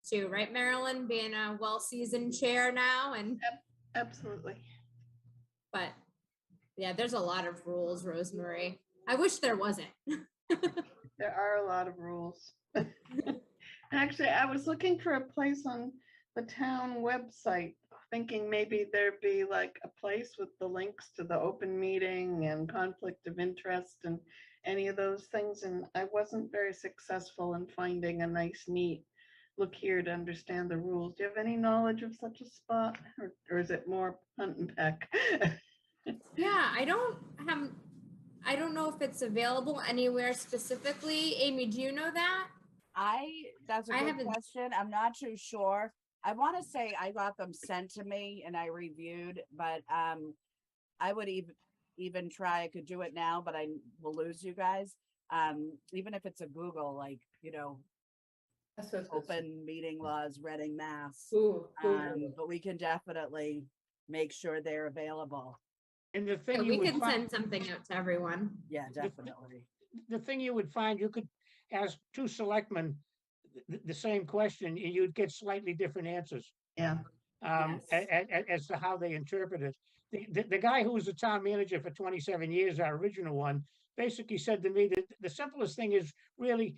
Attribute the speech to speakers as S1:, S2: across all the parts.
S1: too, right, Marilyn, being a well-seasoned chair now, and
S2: Absolutely.
S1: but yeah, there's a lot of rules, Rosemary. I wish there wasn't.
S2: There are a lot of rules. Actually, I was looking for a place on the town website, thinking maybe there'd be like a place with the links to the open meeting and conflict of interest and any of those things. And I wasn't very successful in finding a nice, neat look here to understand the rules. Do you have any knowledge of such a spot, or is it more hunt and peck?
S1: Yeah, I don't know if it's available anywhere specifically. Amy, do you know that?
S3: That's a
S1: I
S3: good
S1: haven't-
S3: question. I'm not too sure. I want to say I got them sent to me and I reviewed, but I would even try. I could do it now, but I will lose you guys. Even if it's a Google, like, open meeting laws, Reading, Mass.
S4: Ooh,
S3: But we can definitely make sure they're available.
S5: And the
S1: Yeah,
S5: thing
S1: we
S5: you would
S1: can
S5: find,
S1: send something out to everyone.
S3: Yeah, definitely.
S5: the thing you would find, you could ask two selectmen the same question, and you'd get slightly different answers.
S2: Yeah.
S5: As to how they interpret it. The guy who was the town manager for 27 years, our original one, basically said to me that the simplest thing is really,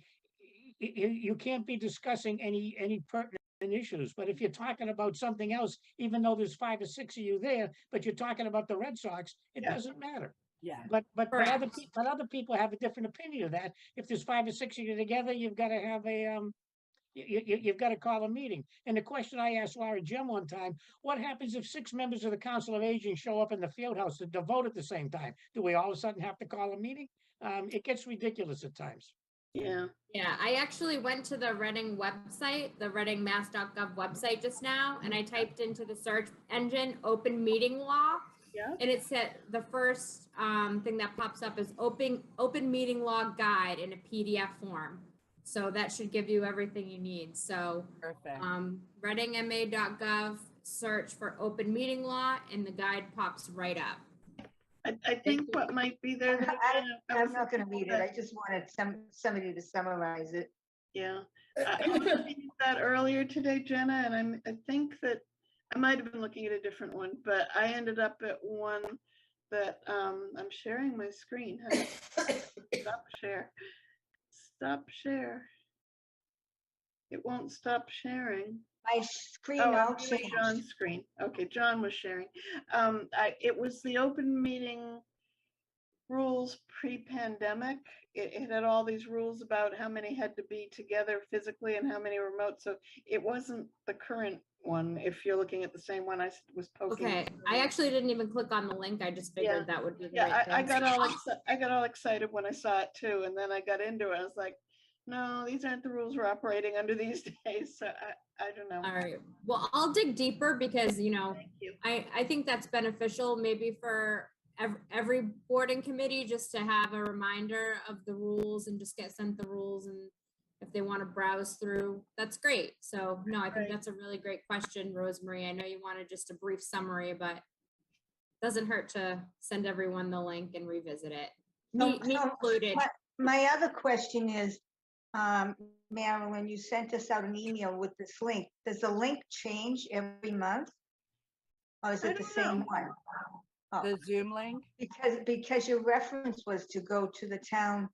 S5: you can't be discussing any pertinent issues, but if you're talking about something else, even though there's 5 or 6 of you there, but you're talking about the Red Sox, it
S2: Yeah.
S5: doesn't matter.
S3: Yeah.
S5: But
S1: Correct.
S5: other people have a different opinion of that. If there's 5 or 6 of you together, you've got to have a you've got to call a meeting. And the question I asked Laura Jim one time: what happens if 6 members of the Council of Aging show up in the field house to vote at the same time? Do we all of a sudden have to call a meeting? It gets ridiculous at times.
S2: Yeah.
S1: Yeah, I actually went to the Reading website, the readingmass.gov website just now, and I typed into the search engine open meeting law.
S2: Yeah.
S1: And it said the first thing that pops up is open meeting law guide in a PDF form. So that should give you everything you need. So
S3: Perfect.
S1: readingma.gov, search for open meeting law, and the guide pops right up.
S2: I think what might be there.
S6: I'm not going to read it. I just wanted somebody to summarize it.
S2: Yeah, I was looking at that earlier today, Jenna, and I think that I might have been looking at a different one, but I ended up at one that I'm sharing my screen. Stop share. Stop share. It won't stop sharing.
S6: My screen
S2: Oh,
S6: all
S2: I'm viewing
S6: changed.
S2: John's screen. Okay, John was sharing. It was the open meeting rules pre-pandemic. It had all these rules about how many had to be together physically and how many remote. So it wasn't the current one. If you're looking at the same one, I was poking.
S1: Okay, I actually didn't even click on the link. I just figured that would be the right thing.
S2: I got all excited when I saw it too, and then I got into it. I was like, no, these aren't the rules we're operating under these days. So I don't know.
S1: All right. Well, I'll dig deeper because,
S2: Thank you.
S1: I think that's beneficial maybe for every board and committee just to have a reminder of the rules and just get sent the rules, and if they want to browse through, that's great. So no, I think that's a really great question, Rosemary. I know you wanted just a brief summary, but it doesn't hurt to send everyone the link and revisit it. Me included.
S6: My other question is, Marilyn, you sent us out an email with this link. Does the link change every month? Or is it the same one? Oh,
S3: The Zoom link?
S6: because your reference was to go to the town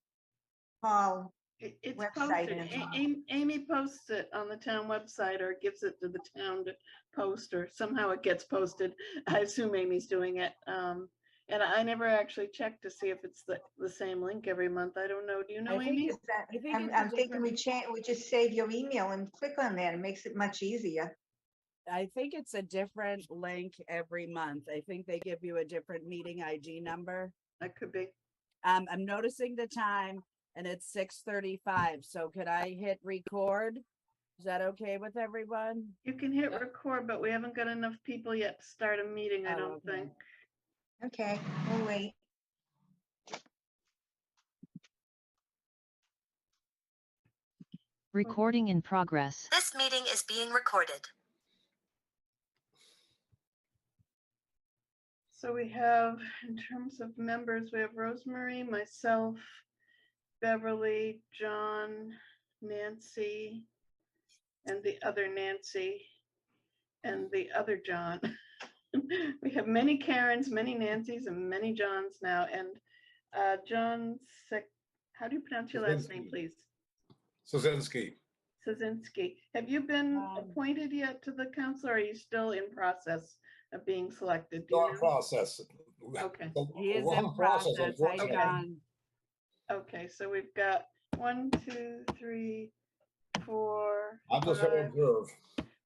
S6: hall.
S2: It's
S6: Website
S2: posted.
S6: and-
S2: Amy posts it on the town website or gives it to the town to post, or somehow it gets posted. I assume Amy's doing it. And I never actually checked to see if it's the same link every month. I don't know. Do you know, Amy?
S6: I'm thinking we just save your email and click on that. It makes it much easier.
S3: I think it's a different link every month. I think they give you a different meeting ID number.
S2: That could be.
S3: I'm noticing the time and it's 6:35. So could I hit record? Is that okay with everyone?
S2: You can hit record, but we haven't got enough people yet to start a meeting, I
S3: Oh,
S2: don't
S3: okay.
S2: think.
S6: Okay, we'll wait.
S7: Recording in progress.
S8: This meeting is being recorded.
S2: So we have, in terms of members, we have Rosemary, myself, Beverly, John, Nancy, and the other Nancy, and the other John. We have many Karens, many Nancys, and many Johns now. And John, how do you pronounce your last name, please?
S4: Sosinski.
S2: Sosinski. Have you been
S3: Um,
S2: appointed yet to the council, or are you still in process of being selected? Do you
S4: Long
S2: know?
S4: process.
S2: Okay.
S3: He is in
S4: Long process,
S3: process. Hi,
S4: unfortunately.
S3: John.
S2: Okay, so we've got 1, 2, 3, 4,
S4: I'm just going to
S2: 5.
S4: observe.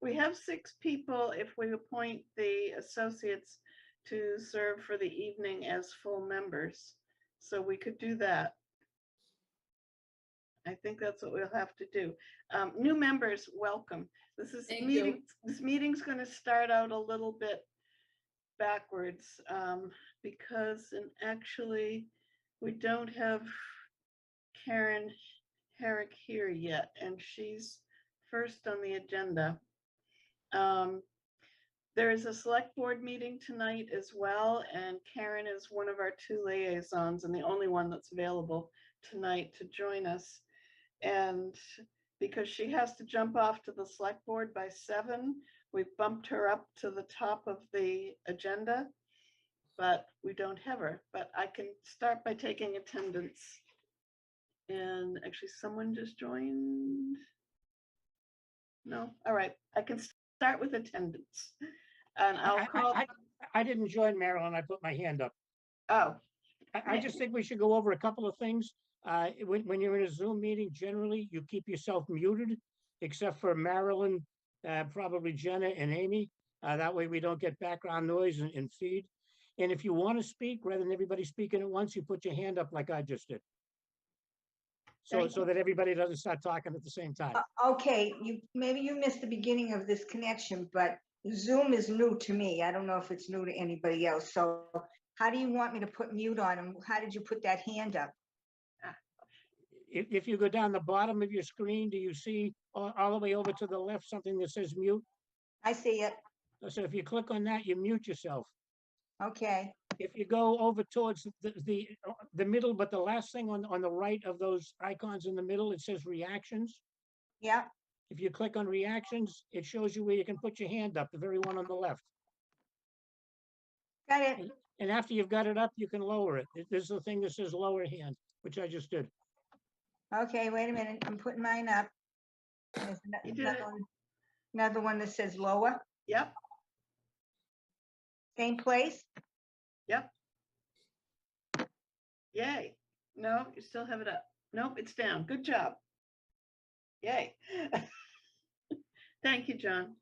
S2: We have 6 people if we appoint the associates to serve for the evening as full members. So we could do that. I think that's what we'll have to do. New members, welcome. This is
S1: Thank you.
S2: this meeting's going to start out a little bit backwards because actually we don't have Karen Herrick here yet, and she's first on the agenda. There is a select board meeting tonight as well, and Karen is one of our 2 liaisons and the only one that's available tonight to join us. And because she has to jump off to the select board by 7, we've bumped her up to the top of the agenda, but we don't have her. But I can start by taking attendance. And actually, someone just joined. No, all right, I can start with attendance. And I'll call,
S5: I didn't join, Marilyn. I put my hand up.
S2: oh,
S5: I just think we should go over a couple of things. When you're in a Zoom meeting, generally you keep yourself muted, except for Marilyn, probably Jenna and Amy. That way we don't get background noise and feed. And if you want to speak, rather than everybody speaking at once, you put your hand up like I just did. So that everybody doesn't start talking at the same time.
S6: Okay, maybe you missed the beginning of this connection, but Zoom is new to me. I don't know if it's new to anybody else. So how do you want me to put mute on, and how did you put that hand up?
S5: If you go down the bottom of your screen, do you see all the way over to the left something that says mute?
S6: I see it.
S5: So if you click on that, you mute yourself.
S6: Okay,
S5: If you go over towards the middle, but the last thing on the right of those icons in the middle, it says reactions.
S6: yeah,
S5: If you click on reactions, it shows you where you can put your hand up, the very one on the left.
S6: got it.
S5: And after you've got it up, you can lower it. This is the thing that says lower hand, which I just did.
S6: Okay, wait a minute. I'm putting mine up. There's
S2: You did it.
S6: another one that says lower,
S2: yep,
S6: same place.
S2: yep. Yay. No, you still have it up. Nope, it's down. Good job. Yay. Thank you, John.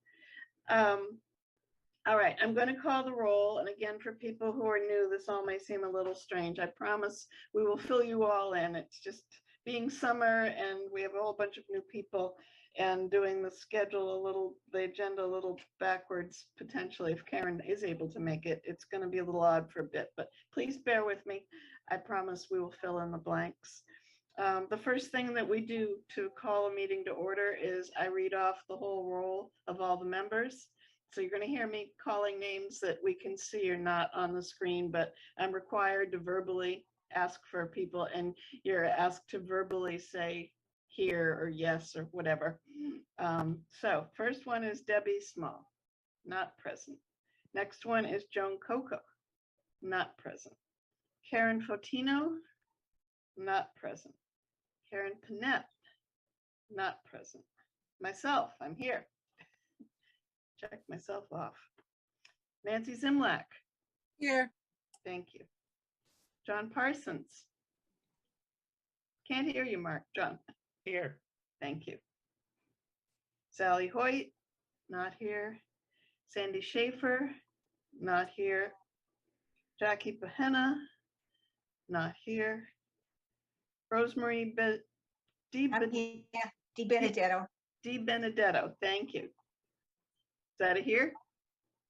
S2: All right, I'm going to call the roll. And again, for people who are new, this all may seem a little strange. I promise we will fill you all in. It's just being summer and we have a whole bunch of new people, and doing the schedule the agenda a little backwards, potentially. If Karen is able to make it, it's going to be a little odd for a bit, but please bear with me. I promise we will fill in the blanks. The first thing that we do to call a meeting to order is I read off the whole roll of all the members. So you're going to hear me calling names that we can see are not on the screen, but I'm required to verbally ask for people, and you're asked to verbally say here or yes or whatever. So first one is Debbie Small, not present. Next one is Joan Coco, not present. Karen Fotino, not present. Karen Panett, not present. Myself, I'm here. Check myself off. Nancy Zimlak.
S7: Here.
S2: Thank you. John Parsons. Can't hear you, Mark. John.
S5: Here.
S2: Thank you. Sally Hoyt, not here. Sandy Schaefer, not here. Jackie Pahenna, not here. Rosemary
S6: I'm here. Di Benedetto.
S2: Di Benedetto, thank you. Is that a here?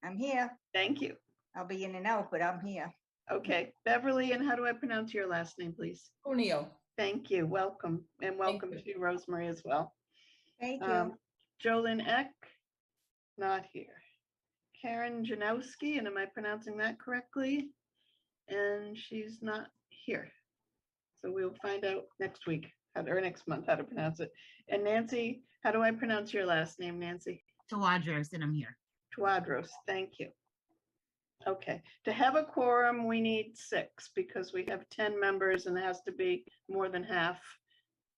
S6: I'm here.
S2: Thank you.
S6: I'll be in and out, but I'm here.
S2: Okay, Beverly, and how do I pronounce your last name, please?
S7: O'Neill.
S2: Thank you. Welcome, and welcome
S7: you.
S2: to Rosemary as well.
S6: Thank you.
S2: Jolyn Eck, not here. Karen Janowski, and am I pronouncing that correctly? And she's not here. So we'll find out next week or next month, how to pronounce it. And Nancy, how do I pronounce your last name, Nancy?
S7: Tawadros, and I'm here.
S2: Tuadros, thank you. Okay, to have a quorum, we need 6 because we have 10 members and there has to be more than half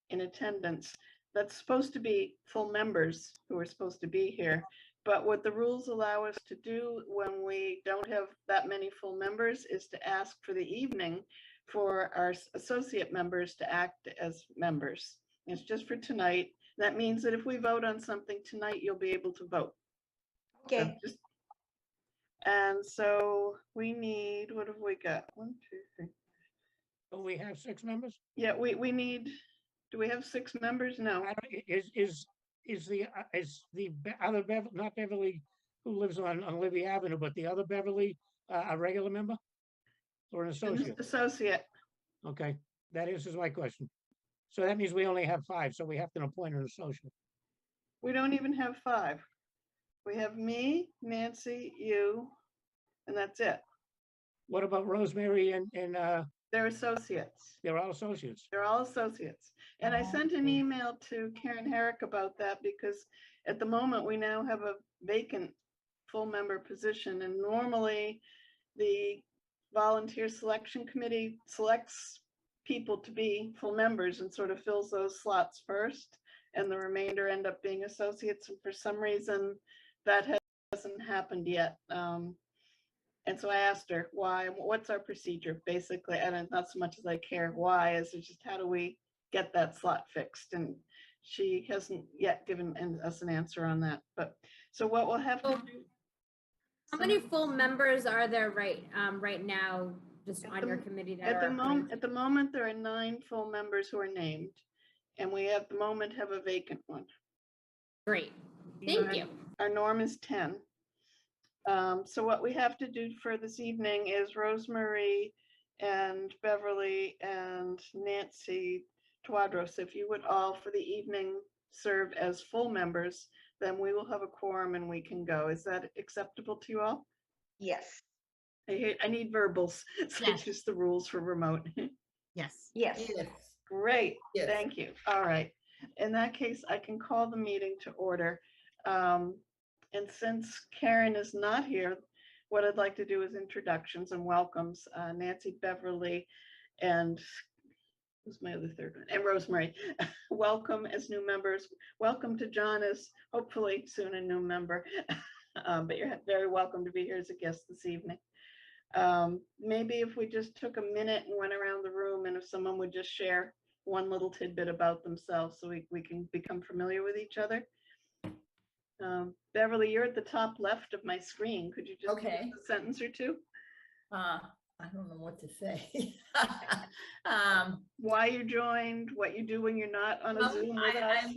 S2: in attendance. That's supposed to be full members who are supposed to be here. But what the rules allow us to do when we don't have that many full members is to ask for the evening for our associate members to act as members. It's just for tonight. That means that if we vote on something tonight, you'll be able to vote. So
S6: Okay,
S2: and so we need, what have we got? 1, 2, 3.
S5: Do we have 6 members?
S2: Yeah, we need, do we have 6 members? No.
S5: I don't- Is the other Beverly, not Beverly, who lives on Libby Avenue, but the other Beverly, a regular member? Or an
S2: An
S5: associate?
S2: associate.
S5: Okay, that answers my question. So that means we only have 5, so we have to appoint an associate.
S2: We don't even have 5. We have me, Nancy, you, and that's it.
S5: What about Rosemary and
S2: They're associates.
S5: they're all associates?
S2: They're all associates. And I sent an email to Karen Herrick about that because at the moment we now have a vacant full member position, and normally the volunteer selection committee selects people to be full members and sort of fills those slots first, and the remainder end up being associates. And for some reason that hasn't happened yet. And so I asked her why, what's our procedure, basically, and not so much as I care why, is it just how do we get that slot fixed? And she hasn't yet given us an answer on that. But so what we'll have to do.
S1: How many full members are there right now, just on your committee? That
S2: At the
S1: are
S2: moment, there are 9 full members who are named, and we at the moment have a vacant one.
S1: Great, thank you.
S2: Our norm is 10. So what we have to do for this evening is Rosemary and Beverly and Nancy Tuadros, if you would all for the evening serve as full members, then we will have a quorum and we can go. Is that acceptable to you all?
S6: yes,
S2: I need verbals. So
S7: Yes.
S2: just the rules for remote.
S7: Yes.
S6: yes.
S2: Great,
S9: Yes.
S2: thank you. All right. In that case, I can call the meeting to order. And since Karen is not here, what I'd like to do is introductions and welcomes. Nancy, Beverly, and who's my other third one? And Rosemary. Welcome as new members. Welcome to John as hopefully soon a new member. But you're very welcome to be here as a guest this evening. Maybe if we just took a minute and went around the room, and if someone would just share one little tidbit about themselves so we can become familiar with each other. Beverly, you're at the top left of my screen. Could you just give
S9: Okay.
S2: us a sentence or two?
S9: I don't know what to say.
S2: Why you joined, what you do when you're not on a Zoom with us?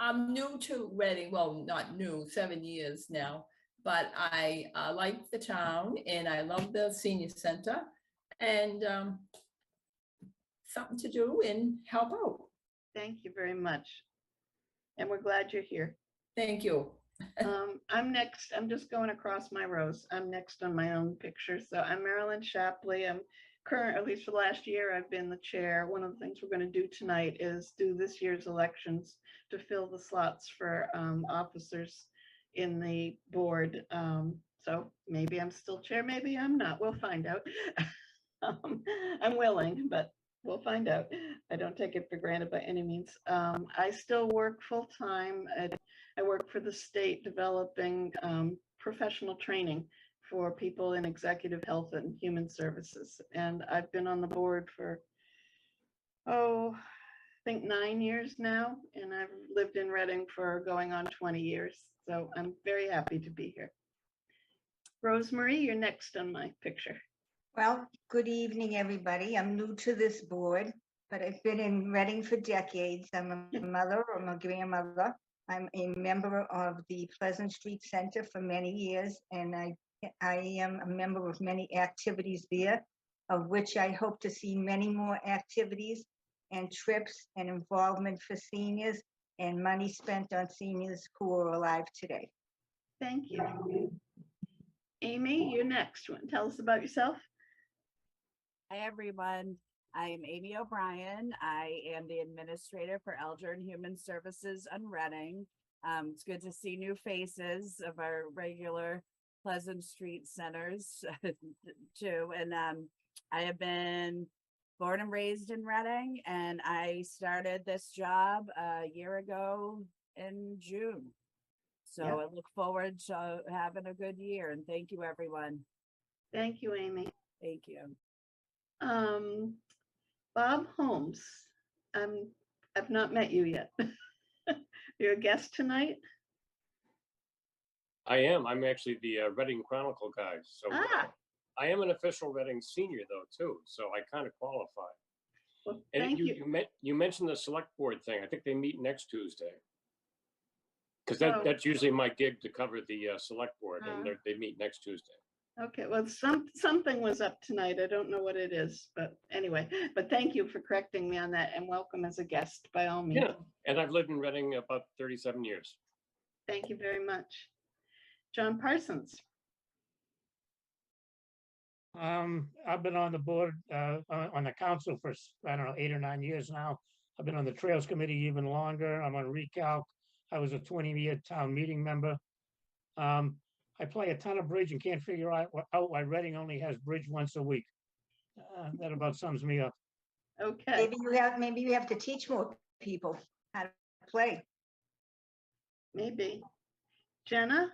S9: I'm new to Reading, well, not new, 7 years now, but I like the town and I love the senior center and something to do and help out.
S2: Thank you very much. And we're glad you're here.
S9: Thank you.
S2: I'm next. I'm just going across my rows. I'm next on my own picture. So I'm Marilyn Shapley. I'm current, at least for the last year, I've been the chair. One of the things we're going to do tonight is do this year's elections to fill the slots for officers in the board. So maybe I'm still chair, maybe I'm not. We'll find out. I'm willing, but we'll find out. I don't take it for granted by any means. I still work full time. I work for the state developing professional training for people in executive health and human services. And I've been on the board for, I think 9 years now. And I've lived in Reading for going on 20 years. So I'm very happy to be here. Rosemary, you're next on my picture.
S6: Well, good evening, everybody. I'm new to this board, but I've been in Reading for decades. I'm a mother, I'm a grandmother. I'm a member of the Pleasant Street Center for many years, and I am a member of many activities there, of which I hope to see many more activities and trips and involvement for seniors and money spent on seniors who are alive today.
S2: Thank you. Amy, you're next. Want to tell us about yourself?
S3: Hi, everyone. I am Amy O'Brien. I am the administrator for Elder and Human Services on Reading. It's good to see new faces of our regular Pleasant Street centers too. And I have been born and raised in Reading, and I started this job a year ago in June. So
S2: Yep.
S3: I look forward to having a good year, and thank you, everyone.
S2: Thank you, Amy.
S3: Thank you.
S2: Bob Holmes, I've not met you yet. You're a guest tonight?
S10: I am. I'm actually the Reading Chronicle guy. So
S2: Ah,
S10: I am an official Reading senior though too. So I kind of qualify.
S2: well,
S10: And
S2: thank you.
S10: you mentioned the select board thing. I think they meet next Tuesday. Because
S2: Oh.
S10: that's usually my gig to cover the select board, and
S2: Ah.
S10: they meet next Tuesday.
S2: Okay, well, something was up tonight. I don't know what it is, but anyway, but thank you for correcting me on that, and welcome as a guest by all means.
S10: Yeah, and I've lived in Reading about 37 years.
S2: Thank you very much. John Parsons.
S5: I've been on the board, on the council for, I don't know, 8 or 9 years now. I've been on the Trails Committee even longer. I'm on Recalc. I was a 20-year town meeting member. I play a ton of bridge and can't figure out why Reading only has bridge once a week. That about sums me up.
S2: Okay,
S6: Maybe you have to teach more people how to play.
S2: maybe. Jenna?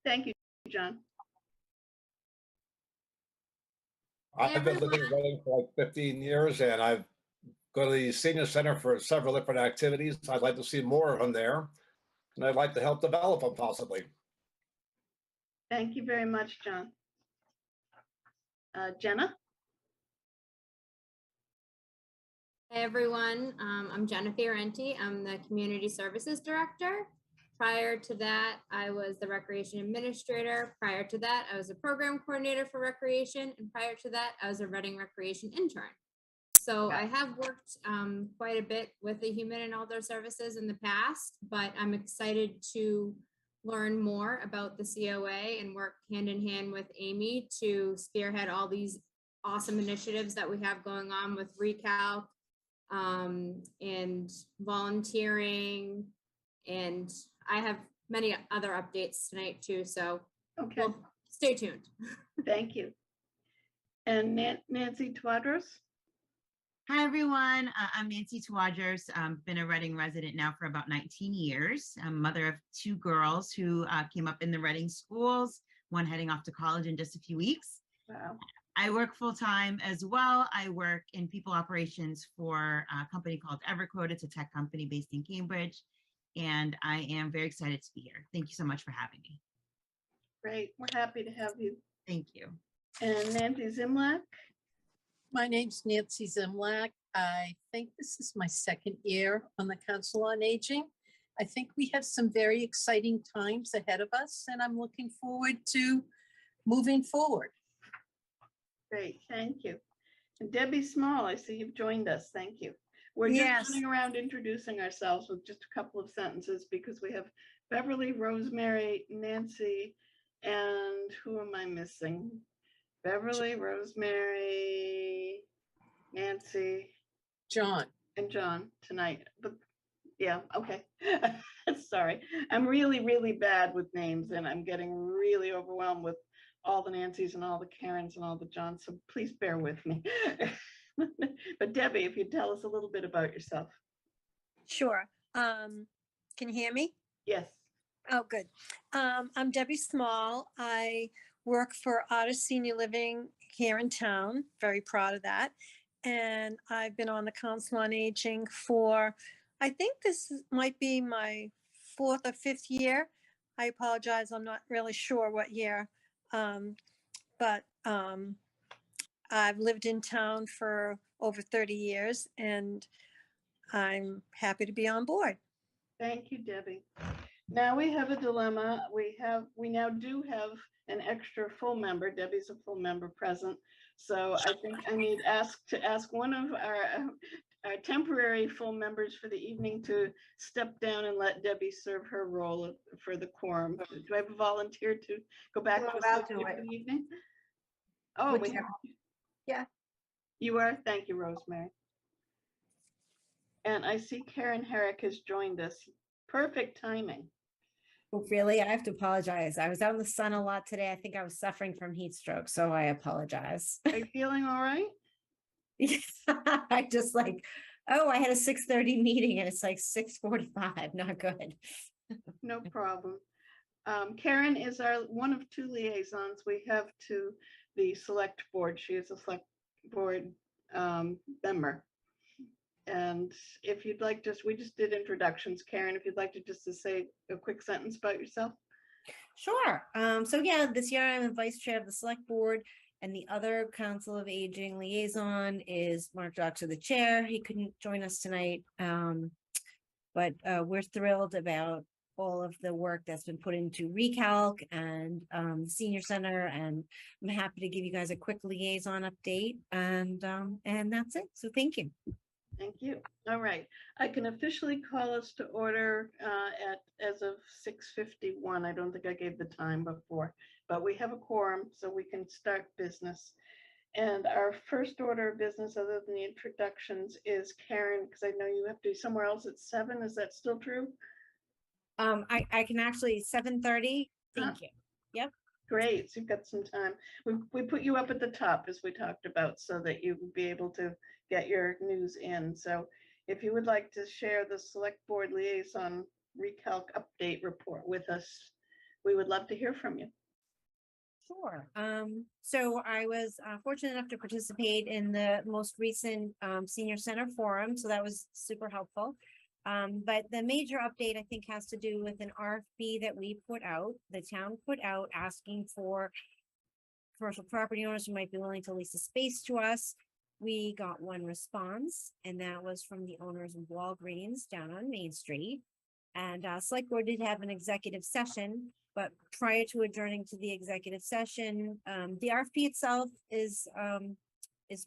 S2: Thank you, John.
S4: I've been living in Reading for like 15 years, and I've gone to the senior center for several different activities. I'd like to see more of them there, and I'd like to help develop them possibly.
S2: Thank you very much, John. Jenna?
S1: Hey everyone, I'm Jenniferente. I'm the Community Services Director. Prior to that, I was the Recreation Administrator. Prior to that, I was a Program Coordinator for Recreation. And prior to that, I was a Reading Recreation Intern. So I have worked quite a bit with the Human and Elder Services in the past, but I'm excited to learn more about the COA and work hand in hand with Amy to spearhead all these awesome initiatives that we have going on with Recalc and volunteering, and I have many other updates tonight too, so
S2: Okay,
S1: well, stay tuned.
S2: thank you. And Nancy Twadros?
S7: Hi, everyone. I'm Nancy Twadgers. Been a Reading resident now for about 19 years. I'm mother of 2 girls who came up in the Reading schools, one heading off to college in just a few weeks.
S2: Wow.
S7: I work full-time as well. I work in people operations for a company called EverQuote. It's a tech company based in Cambridge, and I am very excited to be here. Thank you so much for having me.
S2: Great, we're happy to have you.
S7: Thank you.
S2: And Nancy Zimlak?
S11: My name's Nancy Zimlak. I think this is my 2nd year on the Council on Aging. I think we have some very exciting times ahead of us, and I'm looking forward to moving forward.
S2: Great, thank you. And Debbie Small, I see you've joined us. Thank you. We're just
S11: Yes.
S2: running around introducing ourselves with just a couple of sentences because we have Beverly, Rosemary, Nancy, and who am I missing? Beverly, Rosemary, Nancy,
S11: John.
S2: and John tonight. But yeah, okay. Sorry. I'm really, really bad with names, and I'm getting really overwhelmed with all the Nancys and all the Karens and all the Johns, so please bear with me. But Debbie, if you'd tell us a little bit about yourself.
S12: Sure. Can you hear me?
S2: Yes.
S12: Oh, good. I'm Debbie Small. I work for Otis Senior Living here in town. Very proud of that. And I've been on the Council on Aging for, I think this might be my 4th or 5th year. I apologize. I'm not really sure what year. But I've lived in town for over 30 years, and I'm happy to be on board.
S2: Thank you, Debbie. Now we have a dilemma. We now do have an extra full member. Debbie's a full member present. So I think I need to ask one of our temporary full members for the evening to step down and let Debbie serve her role for the quorum. Do I have a volunteer to go back
S6: Well,
S2: to
S6: I'll
S2: associate
S6: do
S2: for
S6: it.
S2: the evening? Oh,
S6: Would
S2: we
S6: you-
S2: have.
S6: Yeah.
S2: You are? Thank you, Rosemary. And I see Karen Herrick has joined us. Perfect timing.
S13: Oh, really? I have to apologize. I was out in the sun a lot today. I think I was suffering from heat stroke, so I apologize.
S2: Are you feeling all right?
S13: I just like, oh, I had a 6:30 meeting and it's like 6:45. Not good.
S2: No problem. Karen is our one of two liaisons we have to the select board. She is a select board member. And if you'd like we just did introductions. Karen, if you'd like to just to say a quick sentence about yourself.
S13: Sure. So yeah, this year I'm the vice chair of the select board, and the other Council of Aging liaison is Mark Doctor, the chair. He couldn't join us tonight, but we're thrilled about all of the work that's been put into Recalc and the senior center, and I'm happy to give you guys a quick liaison update, and that's it. So thank you.
S2: Thank you. All right. I can officially call us to order as of 6:51. I don't think I gave the time before, but we have a quorum, so we can start business. And our first order of business, other than the introductions, is Karen, because I know you have to be somewhere else at 7. Is that still true?
S13: I can actually 7:30. Thank you. Yep.
S2: Great. So you've got some time. We put you up at the top, as we talked about, so that you would be able to get your news in. So if you would like to share the select board liaison recalc update report with us, we would love to hear from you.
S13: Sure. So I was fortunate enough to participate in the most recent senior center forum, so that was super helpful. But the major update, I think, has to do with an RFP that we put out, the town put out, asking for commercial property owners who might be willing to lease a space to us. We got one response, and that was from the owners of Walgreens down on Main Street. And select board did have an executive session, but prior to adjourning to the executive session, the RFP itself is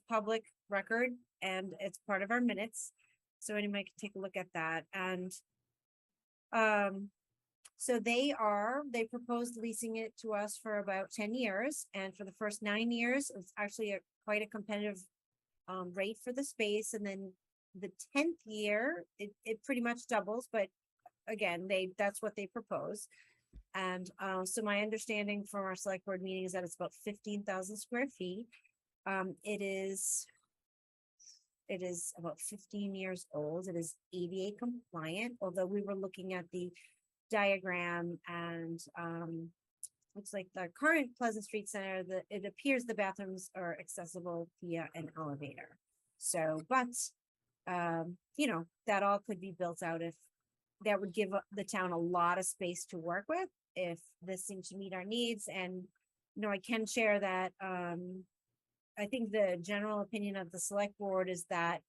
S13: public record, and it's part of our minutes. So anybody can take a look at that. And so they proposed leasing it to us for about 10 years. And for the first 9 years, it's actually quite a competitive rate for the space. And then the 10th year, it pretty much doubles, but again, that's what they propose. And so my understanding from our select board meeting is that it's about 15,000 square feet. It is about 15 years old. It is ADA compliant, although we were looking at the diagram, and looks like the current Pleasant Street Center, it appears the bathrooms are accessible via an elevator. So, but that all could be built out. If that would give the town a lot of space to work with, if this seems to meet our needs. And I can share that I think the general opinion of the select board is that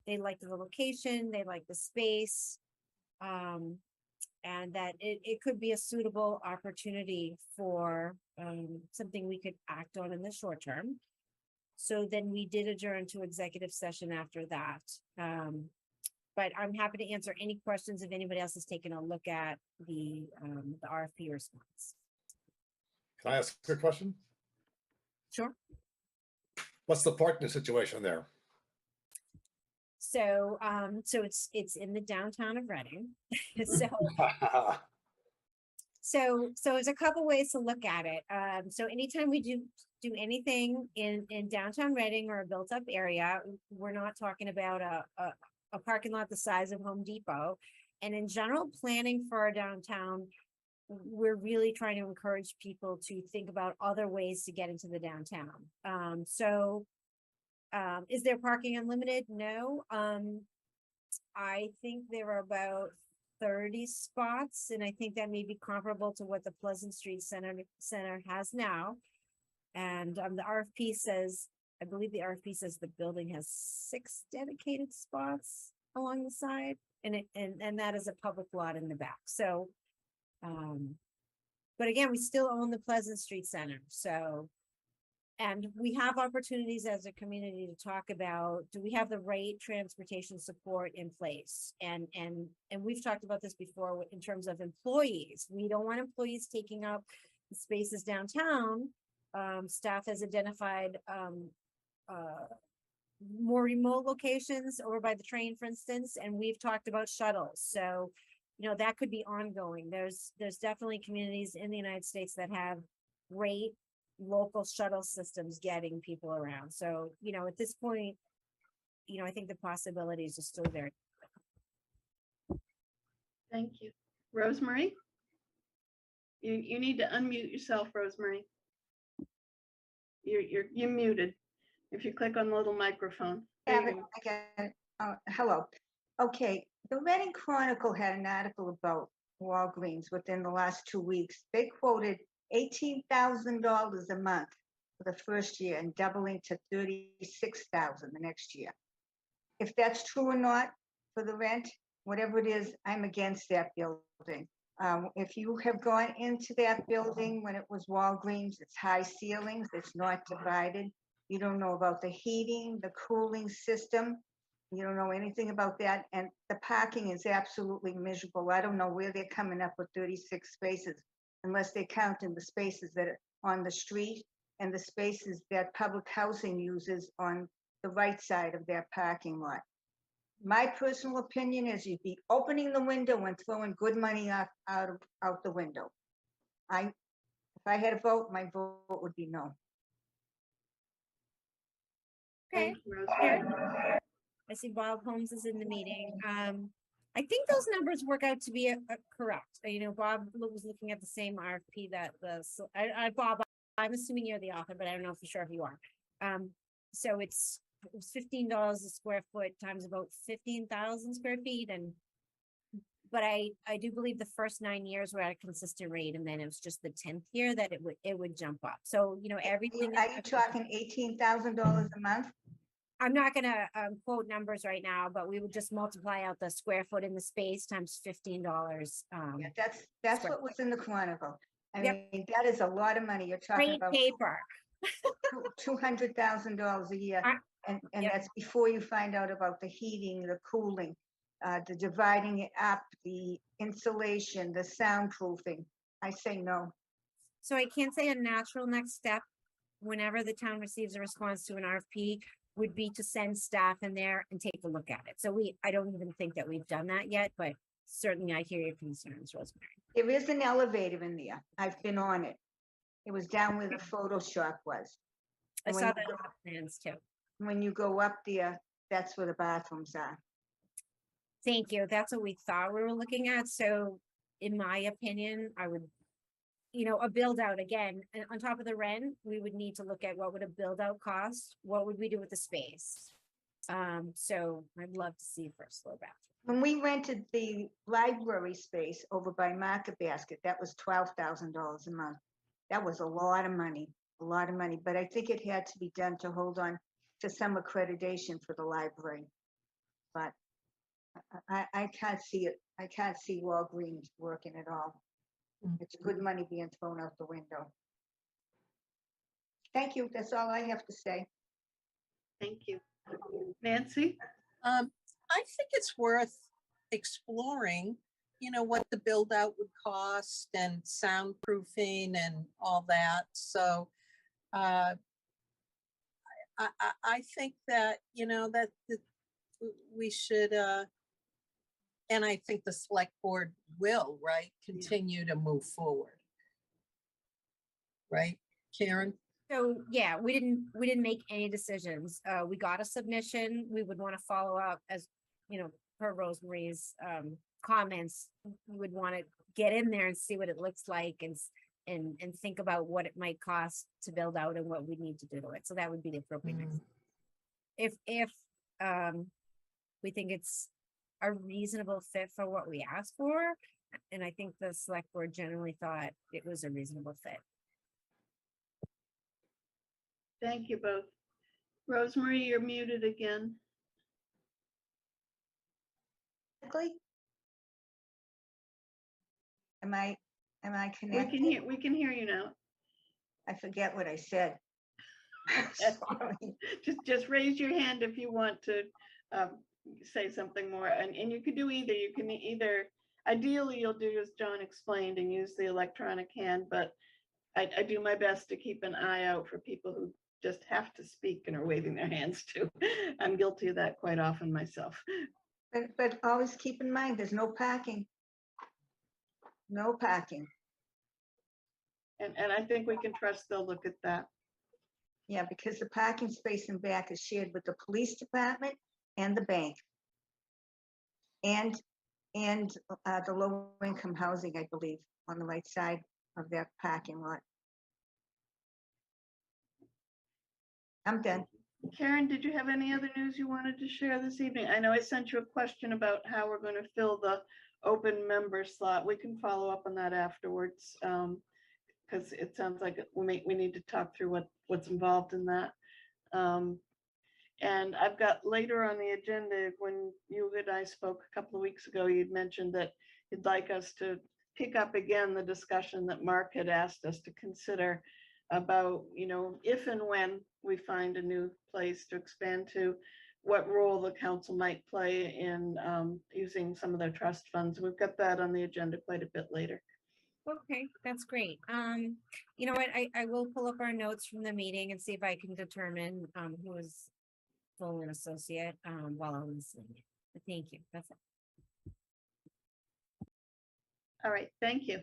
S13: they like the location, they like the space, and that it could be a suitable opportunity for something we could act on in the short term. So then we did adjourn to executive session after that. But I'm happy to answer any questions if anybody else has taken a look at the RFP response.
S4: Can I ask a question?
S13: Sure.
S4: What's the parking situation there?
S13: So, it's in the downtown of Reading. So there's a couple ways to look at it. So anytime we do anything in downtown Reading or a built up area, we're not talking about a parking lot the size of Home Depot. And in general planning for our downtown, we're really trying to encourage people to think about other ways to get into the downtown. Is there parking unlimited? No. I think there are about 30 spots, and I think that may be comparable to what the Pleasant Street Center has now. And the RFP says, I believe the RFP says the building has 6 dedicated spots along the side, and that is a public lot in the back. So, but again, we still own the Pleasant Street Center. So, and we have opportunities as a community to talk about, do we have the right transportation support in place? And we've talked about this before in terms of employees. We don't want employees taking up the spaces downtown. Staff has identified more remote locations over by the train, for instance, and we've talked about shuttles. So, that could be ongoing. There's definitely communities in the United States that have great local shuttle systems getting people around. So, at this point, I think the possibilities are still there.
S2: Thank you. Rosemary? You need to unmute yourself, Rosemary. You're muted. If you click on the little microphone. There you go.
S6: Again, hello. Okay, the Reading Chronicle had an article about Walgreens within the last 2 weeks. They quoted $18,000 a month for the first year and doubling to $36,000 the next year. If that's true or not for the rent, whatever it is, I'm against that building. If you have gone into that building when it was Walgreens, it's high ceilings, it's not divided. You don't know about the heating, the cooling system. You don't know anything about that. And the parking is absolutely miserable. I don't know where they're coming up with 36 spaces unless they count in the spaces that are on the street and the spaces that public housing uses on the right side of their parking lot. My personal opinion is you'd be opening the window and throwing good money out the window. If I had a vote, my vote would be no.
S13: Okay.
S2: Thank you, Rosemary.
S13: I see Bob Holmes is in the meeting. I think those numbers work out to be correct. Bob was looking at the same RFP that Bob, I'm assuming you're the author, but I don't know for sure if you are. So it was $15 a square foot times about 15,000 square feet. But I do believe the first 9 years were at a consistent rate, and then it was just the 10th year that it would jump up. So, everything.
S6: Are you talking $18,000 a month?
S13: I'm not gonna quote numbers right now, but we would just multiply out the square foot in the space times $15.
S6: Yeah, that's what was in the Chronicle. I
S13: Yep.
S6: mean, that is a lot of money. You're talking
S13: Great
S6: about
S13: paper.
S6: $200,000 a year. And
S13: Yep.
S6: that's before you find out about the heating, the cooling, the dividing it up, the insulation, the soundproofing. I say no.
S13: So I can't say a natural next step whenever the town receives a response to an RFP would be to send staff in there and take a look at it. So I don't even think that we've done that yet, but certainly I hear your concerns, Rosemary.
S6: There is an elevator in there. I've been on it. It was down where the photo shop was.
S13: I
S6: And
S13: saw that on the plans too.
S6: when you go up there, that's where the bathrooms are.
S13: Thank you. That's what we thought we were looking at. So in my opinion, I would, a build out again, and on top of the rent, we would need to look at what would a build out cost? What would we do with the space? So I'd love to see first floor bathroom.
S6: When we rented the library space over by Market Basket, that was $12,000 a month. That was a lot of money, but I think it had to be done to hold on to some accreditation for the library. But I can't see it. I can't see Walgreens working at all. It's good money being thrown out the window. Thank you. That's all I have to say.
S2: Thank you. Nancy?
S11: I think it's worth exploring, what the build out would cost and soundproofing and all that. So I think that, that we should, and I think the select board will, right, continue to move forward. Right, Karen?
S13: So yeah, we didn't make any decisions. We got a submission. We would want to follow up as, per Rosemary's comments. We would want to get in there and see what it looks like and think about what it might cost to build out and what we need to do to it. So that would be the appropriate next. If we think it's a reasonable fit for what we asked for, and I think the select board generally thought it was a reasonable fit.
S2: Thank you both. Rosemary, you're muted again.
S6: Am I connected?
S2: We can hear you now.
S6: I forget what I said. Sorry.
S2: Just raise your hand if you want to say something more, and you could do either. You can either, ideally you'll do as John explained and use the electronic hand, but I do my best to keep an eye out for people who just have to speak and are waving their hands too. I'm guilty of that quite often myself.
S6: But always keep in mind, there's no parking. No parking.
S2: And I think we can trust they'll look at that.
S6: Yeah, because the parking space in back is shared with the police department and the bank. And the low income housing, I believe, on the right side of that parking lot. I'm done.
S2: Karen, did you have any other news you wanted to share this evening? I know I sent you a question about how we're going to fill the open member slot. We can follow up on that afterwards. Because it sounds like we need to talk through what's involved in that. And I've got later on the agenda, when you and I spoke a couple of weeks ago, you'd mentioned that you'd like us to pick up again the discussion that Mark had asked us to consider about, if and when we find a new place to expand to, what role the council might play in using some of their trust funds. We've got that on the agenda quite a bit later.
S13: Okay, that's great. You know what, I will pull up our notes from the meeting and see if I can determine who is full and associate while I'm listening. But thank you. That's it.
S2: All right, thank you.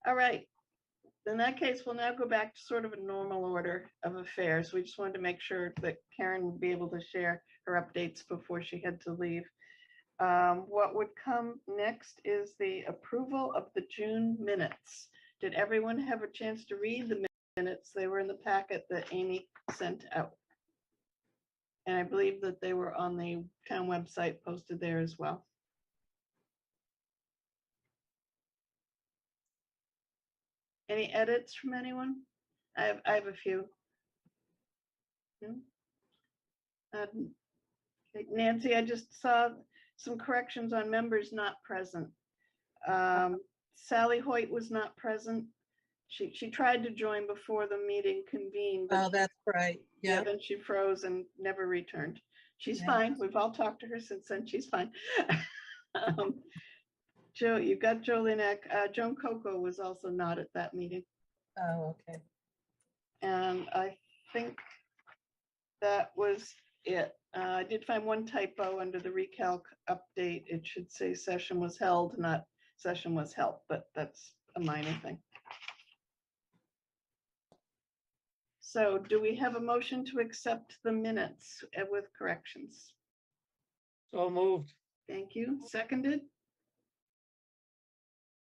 S2: All right, in that case, we'll now go back to sort of a normal order of affairs. We just wanted to make sure that Karen would be able to share her updates before she had to leave. What would come next is the approval of the June minutes. Did everyone have a chance to read the minutes? They were in the packet that Amy sent out. And I believe that they were on the town website posted there as well. Any edits from anyone? I have a few. Nancy, I just saw some corrections on members not present. Sally Hoyt was not present. She tried to join before the meeting convened.
S11: Oh, that's right. Yeah.
S2: Then she froze and never returned. She's
S11: Yeah.
S2: fine. We've all talked to her since then. She's fine. Joe, you've got Joe Linek. Joan Coco was also not at that meeting.
S11: Oh, okay.
S2: And I think that was it. I did find one typo under the recalc update. It should say session was held, not session was held, but that's a minor thing. So do we have a motion to accept the minutes with corrections?
S5: So moved.
S2: Thank you. Seconded?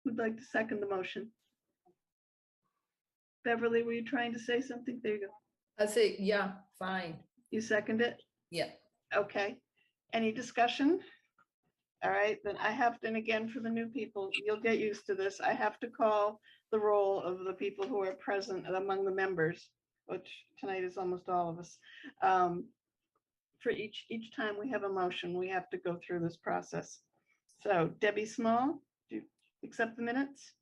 S2: Who'd like to second the motion? Beverly, were you trying to say something? There you go.
S9: I say, yeah, fine.
S2: You second it?
S9: Yeah.
S2: Okay. Any discussion? All right, then I have to, and again, for the new people, you'll get used to this. I have to call the roll of the people who are present among the members, which tonight is almost all of us. For each time we have a motion, we have to go through this process. So Debbie Small, do you accept the minutes?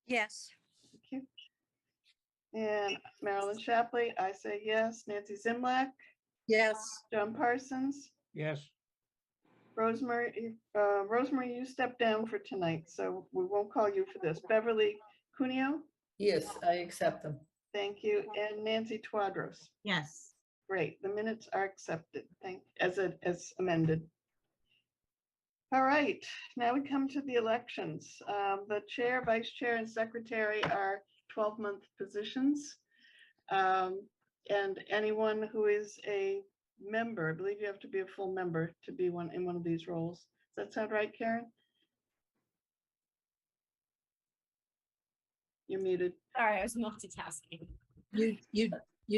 S12: Yes.
S2: Thank you. And Marilyn Shapley, I say yes. Nancy Zimlack,
S11: Yes.
S2: John Parsons,
S5: Yes.
S2: Rosemary, you stepped down for tonight, so we won't call you for this. Beverly Cuneo,
S9: Yes, I accept them.
S2: thank you. And Nancy Twadros.
S7: Yes.
S2: Great, the minutes are accepted, as amended. All right, now we come to the elections. The chair, vice chair, and secretary are 12-month positions. And anyone who is a member, I believe you have to be a full member to be in one of these roles. Does that sound right, Karen? You're muted.
S13: Sorry, I was multitasking.
S11: You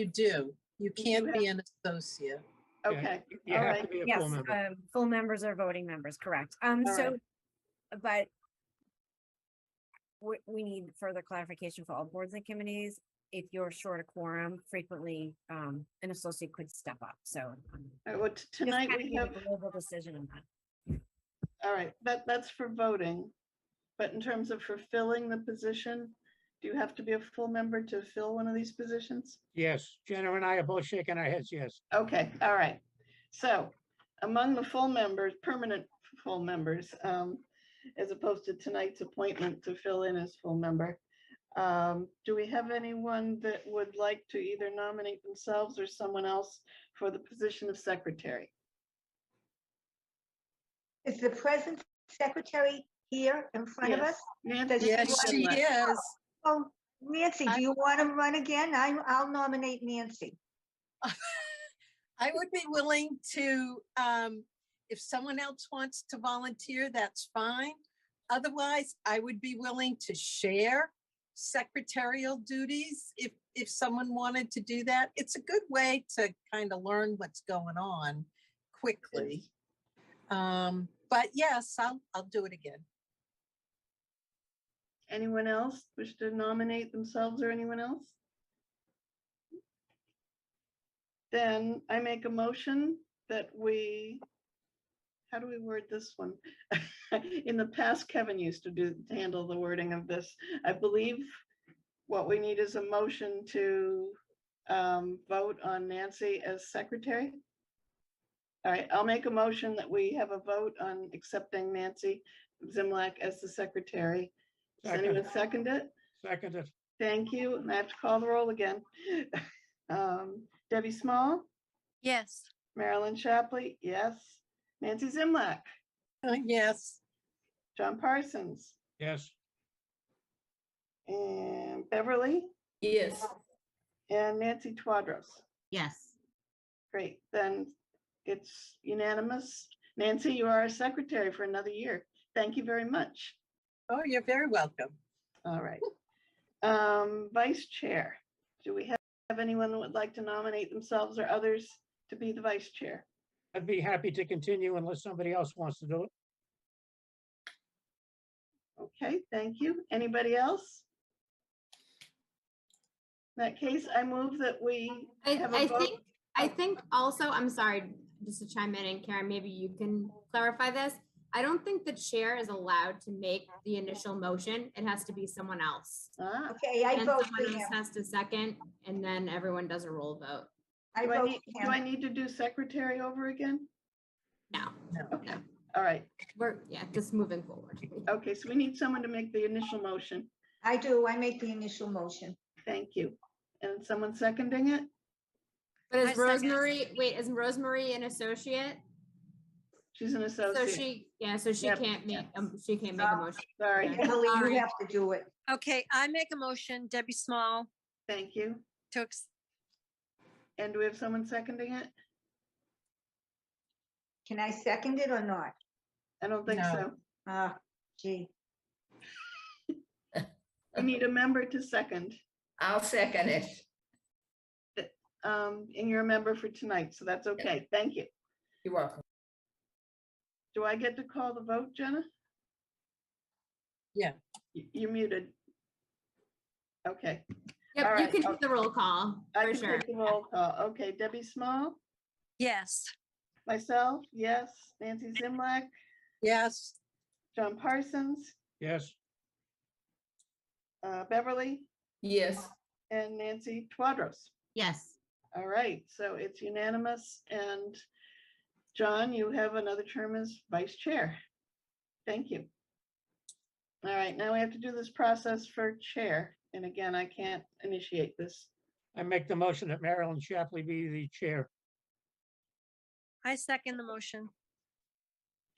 S11: do. You can't be an associate.
S2: Okay,
S5: You
S2: all
S5: have
S2: right.
S5: to be a
S13: Yes,
S5: full member.
S13: full members are voting members, correct.
S2: All
S13: So,
S2: right.
S13: but we need further clarification for all boards and committees. If you're short a quorum, frequently an associate could step up. So
S2: All right, well, tonight we have,
S13: a global decision on that.
S2: all right, that's for voting. But in terms of fulfilling the position, do you have to be a full member to fill one of these positions?
S5: Yes, Jenna and I are both shaking our heads, yes.
S2: Okay, all right. So among the full members, permanent full members, as opposed to tonight's appointment to fill in as full member, Do we have anyone that would like to either nominate themselves or someone else for the position of secretary?
S6: Is the present secretary here in front of
S2: Yes.
S6: us?
S2: Nancy
S6: Does
S11: Yes, she
S2: Zimlack.
S11: is.
S6: Oh, Nancy, do you want to run again? I'll nominate Nancy.
S11: I would be willing to, if someone else wants to volunteer, that's fine. Otherwise, I would be willing to share secretarial duties if someone wanted to do that. It's a good way to kind of learn what's going on quickly. But yes, I'll do it again.
S2: Anyone else wish to nominate themselves or anyone else? Then I make a motion that how do we word this one? In the past, Kevin used to handle the wording of this. I believe what we need is a motion to vote on Nancy as secretary. All right, I'll make a motion that we have a vote on accepting Nancy Zimlack as the secretary. Does anyone second it?
S5: Seconded.
S2: Thank you. And I have to call the roll again. Debbie Small,
S12: Yes.
S2: Marilyn Shapley, yes. Nancy Zimlack,
S11: Yes.
S2: John Parsons,
S5: Yes.
S2: and Beverly,
S9: Yes.
S2: and Nancy Twadros.
S7: Yes.
S2: Great, then it's unanimous. Nancy, you are our secretary for another year. Thank you very much.
S11: Oh, you're very welcome.
S2: All right. Vice chair, do we have anyone that would like to nominate themselves or others to be the vice chair?
S5: I'd be happy to continue unless somebody else wants to do it.
S2: Okay, thank you. Anybody else? In that case, I move that we have a vote.
S1: I think also, I'm sorry, just to chime in, and Karen, maybe you can clarify this. I don't think the chair is allowed to make the initial motion. It has to be someone else.
S6: Okay, I
S1: And
S6: vote for
S1: someone else
S6: him.
S1: has to second, and then everyone does a roll vote.
S6: I
S2: Do I
S6: vote
S2: need,
S6: for
S2: do I
S6: him.
S2: need to do secretary over again?
S1: No,
S2: Okay, all right.
S1: we're, just moving forward.
S2: Okay, so we need someone to make the initial motion.
S6: I do. I make the initial motion.
S2: Thank you. And someone seconding it?
S1: But
S12: I
S1: is
S12: second.
S1: Rosemary, wait, is Rosemary an associate?
S2: She's an
S1: So
S2: associate.
S1: she
S2: Yep.
S1: can't make, she can't make a motion.
S2: Sorry.
S1: Okay.
S6: Emily,
S1: All
S6: you
S1: right.
S6: have to do it.
S12: Okay, I make a motion, Debbie Small,
S2: Thank you.
S12: to
S2: And do we have someone seconding it?
S6: Can I second it or not?
S2: I don't think
S11: No.
S2: so.
S6: Ah, gee.
S2: We need a member to second.
S9: I'll second it.
S2: And you're a member for tonight, so that's okay. Thank you.
S9: You're welcome.
S2: Do I get to call the vote, Jenna?
S11: Yeah.
S2: You're muted. Okay.
S1: Yep,
S2: All
S1: you
S2: right,
S1: can do the roll call,
S2: I
S1: for
S2: can
S1: sure.
S2: take the roll call. Okay, Debbie Small,
S12: yes.
S2: myself, yes. Nancy Zimlack,
S11: Yes.
S2: John Parsons,
S5: Yes.
S2: Beverly,
S9: Yes.
S2: and Nancy Twadros.
S7: Yes.
S2: All right, so it's unanimous. And John, you have another term as vice chair. Thank you. All right, now we have to do this process for chair. And again, I can't initiate this.
S5: I make the motion that Marilyn Shapley be the chair.
S12: I second the motion.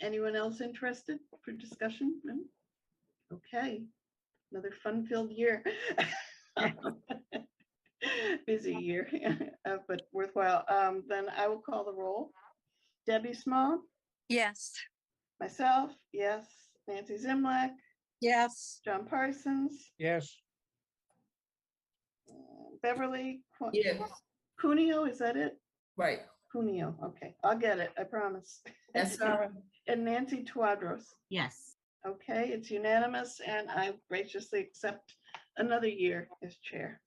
S2: Anyone else interested for discussion? No? Okay, another fun-filled year. Busy year, but worthwhile. Then I will call the roll. Debbie Small,
S12: Yes.
S2: myself, yes. Nancy Zimlack,
S11: Yes.
S2: John Parsons,
S5: Yes.
S2: Beverly,
S9: Yes.
S2: Cuneo, is that it?
S9: Right.
S2: Cuneo, okay, I'll get it, I promise.
S9: That's all right.
S2: And Nancy Twadros.
S7: Yes.
S2: Okay, it's unanimous, and I graciously accept another year as chair.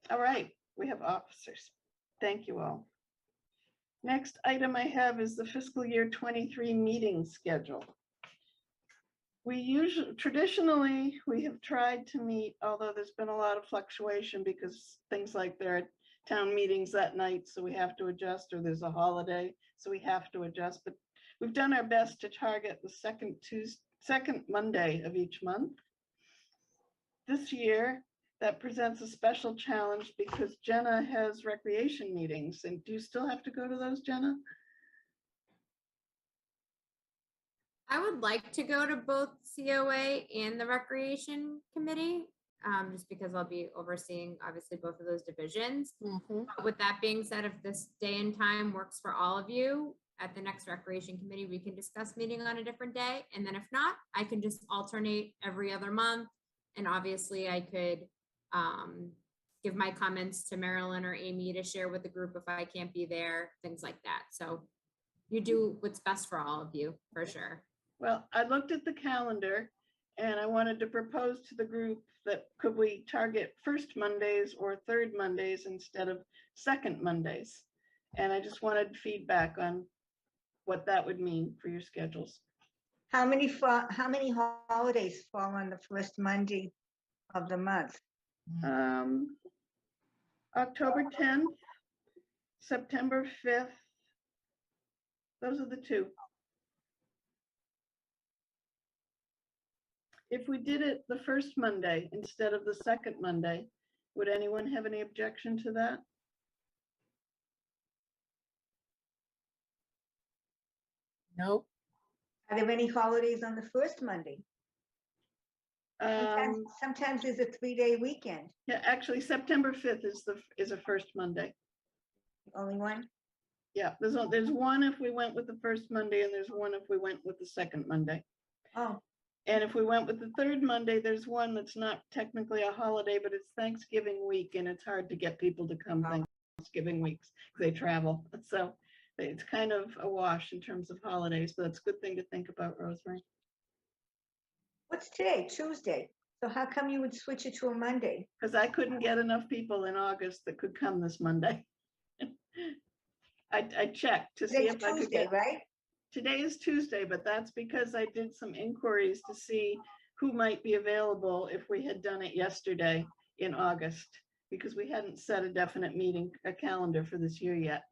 S2: All right, we have officers. Thank you all. Next item I have is the fiscal year 23 meeting schedule. Traditionally, we have tried to meet, although there's been a lot of fluctuation because things like there are town meetings that night, so we have to adjust, or there's a holiday, so we have to adjust. But we've done our best to target the second Monday of each month. This year, that presents a special challenge because Jenna has recreation meetings. And do you still have to go to those, Jenna?
S1: I would like to go to both COA and the Recreation Committee, just because I'll be overseeing obviously both of those divisions. But with that being said, if this day and time works for all of you, at the next Recreation Committee, we can discuss meeting on a different day. And then if not, I can just alternate every other month. And obviously I could give my comments to Marilyn or Amy to share with the group if I can't be there, things like that. So you do what's best for all of you, for sure.
S2: Well, I looked at the calendar and I wanted to propose to the group that could we target first Mondays or third Mondays instead of second Mondays? And I just wanted feedback on what that would mean for your schedules.
S6: How many holidays fall on the first Monday of the month?
S2: October 10th, September 5th. Those are the two. If we did it the first Monday instead of the second Monday, would anyone have any objection to that?
S11: Nope.
S6: Are there any holidays on the first Monday? Sometimes there's a 3-day weekend.
S2: Yeah, actually, September 5th is a first Monday.
S6: Only one?
S2: Yeah, there's one if we went with the first Monday, and there's one if we went with the second Monday.
S6: Oh,
S2: And if we went with the third Monday, there's one that's not technically a holiday, but it's Thanksgiving week, and it's hard to get people to come Thanksgiving weeks because they travel. So it's kind of a wash in terms of holidays, but it's a good thing to think about, Rosemary.
S6: what's today? Tuesday. So how come you would switch it to a Monday?
S2: Because I couldn't get enough people in August that could come this Monday. I checked to see
S6: Today's
S2: if I could
S6: Tuesday,
S2: get.
S6: right?
S2: Today is Tuesday, but that's because I did some inquiries to see who might be available if we had done it yesterday in August, because we hadn't set a definite meeting, a calendar for this year yet.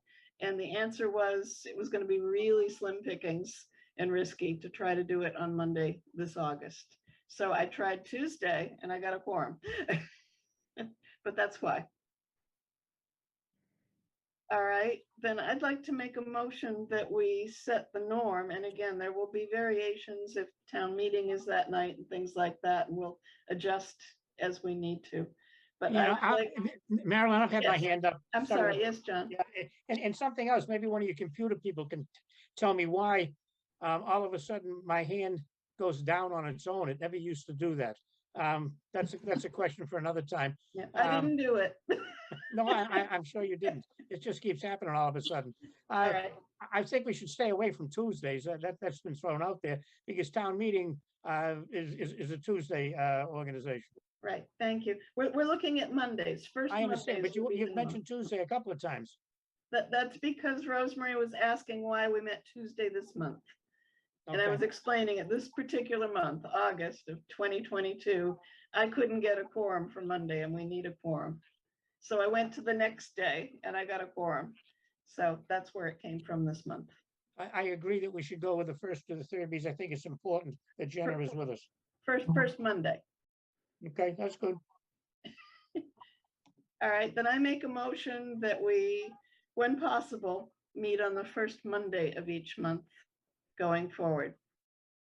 S2: And the answer was it was going to be really slim pickings and risky to try to do it on Monday this August. So I tried Tuesday and I got a quorum, but that's why. All right, then I'd like to make a motion that we set the norm. And again, there will be variations if town meeting is that night and things like that, and we'll adjust as we need to. But
S5: Yeah,
S2: I would like,
S5: Marilyn, I've had my
S2: Yes.
S5: hand up.
S2: I'm sorry, yes, John.
S5: Yeah, and something else, maybe one of your computer people can tell me why all of a sudden my hand goes down on its own. It never used to do that. That's a question for another time.
S2: Yeah, I didn't do it.
S5: No, I'm sure you didn't. It just keeps happening all of a sudden.
S2: All right.
S5: I think we should stay away from Tuesdays. That's been thrown out there because town meeting is a Tuesday organization.
S2: Right, thank you. We're looking at Mondays, first
S5: I understand,
S2: Mondays
S5: but
S2: would be
S5: you've
S2: the
S5: mentioned Tuesday a couple of times.
S2: That's because Rosemary was asking why we met Tuesday this month. And I
S5: Okay.
S2: was explaining it this particular month, August of 2022, I couldn't get a quorum for Monday and we need a quorum. So I went to the next day and I got a quorum. So that's where it came from this month.
S5: I agree that we should go with the first to the third because I think it's important that Jenna is with us.
S2: First Monday.
S5: Okay, that's good.
S2: All right, then I make a motion that we, when possible, meet on the first Monday of each month going forward.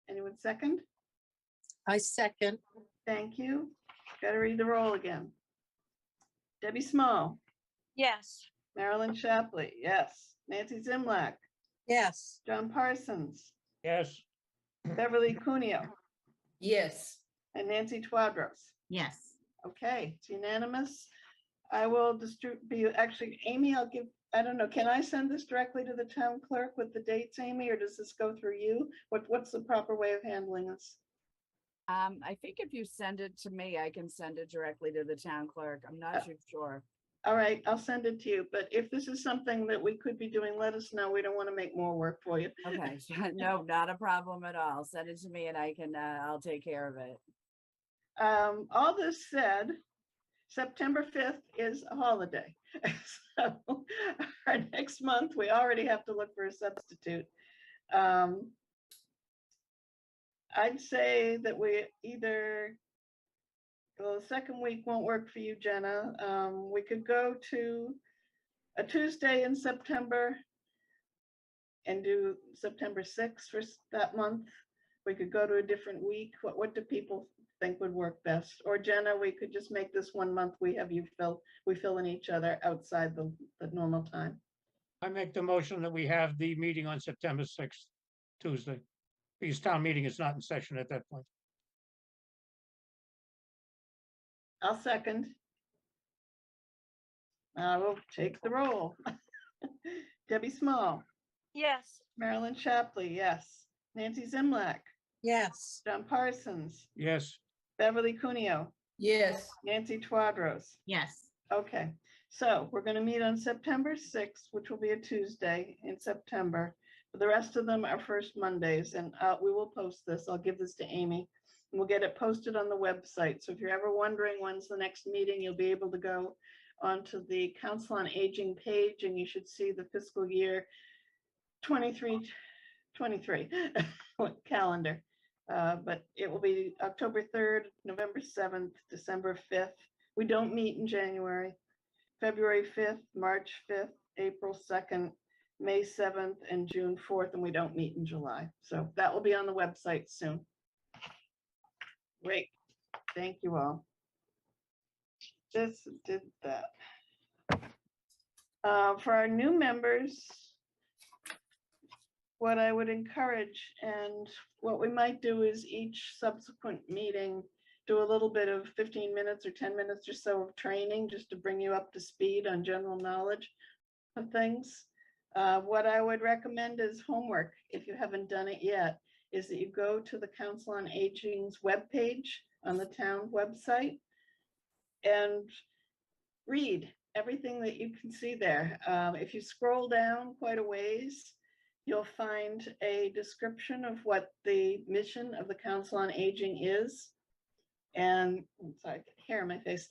S2: Anyone second?
S11: I second.
S2: Thank you. Got to read the roll again. Debbie Small,
S12: Yes.
S2: Marilyn Shapley, yes. Nancy Zimlack,
S11: Yes.
S2: John Parsons,
S5: Yes.
S2: Beverly Cuneo,
S9: Yes.
S2: and Nancy Twadros.
S7: Yes.
S2: Okay, it's unanimous. I will actually, Amy, I don't know, can I send this directly to the town clerk with the dates, Amy, or does this go through you? What's the proper way of handling this?
S3: I think if you send it to me, I can send it directly to the town clerk. I'm not too sure.
S2: All right, I'll send it to you, but if this is something that we could be doing, let us know. We don't want to make more work for you.
S3: Okay, no, not a problem at all. Send it to me and I can, I'll take care of it.
S2: All this said, September 5th is a holiday. So our next month, we already have to look for a substitute. I'd say that we either, Well, the second week won't work for you, Jenna. We could go to a Tuesday in September and do September 6th for that month. We could go to a different week. What do people think would work best? Or Jenna, we could just make this 1 month. We have you we fill in each other outside the normal time.
S5: I make the motion that we have the meeting on September 6th, Tuesday. Because town meeting is not in session at that point.
S2: I'll second. I will take the roll. Debbie Small,
S12: Yes.
S2: Marilyn Shapley, yes. Nancy Zimlack,
S11: Yes.
S2: John Parsons,
S5: Yes,
S2: Beverly Cuneo,
S9: Yes,
S2: Nancy Twadros.
S7: Yes.
S2: Okay, so we're going to meet on September 6th, which will be a Tuesday in September. The rest of them are first Mondays, and we will post this. I'll give this to Amy. And we'll get it posted on the website. So if you're ever wondering when's the next meeting, you'll be able to go onto the Council on Aging page, and you should see the fiscal year 23 calendar. But it will be October 3rd, November 7th, December 5th. We don't meet in January. February 5th, March 5th, April 2nd, May 7th, and June 4th, and we don't meet in July. So that will be on the website soon. Great. Thank you all. Just did that. For our new members, what I would encourage and what we might do is each subsequent meeting do a little bit of 15 minutes or 10 minutes or so of training just to bring you up to speed on general knowledge of things. What I would recommend as homework, if you haven't done it yet, is that you go to the Council on Aging's webpage on the town website and read everything that you can see there. If you scroll down quite a ways, you'll find a description of what the mission of the Council on Aging is. And I'm sorry, I get hair in my face.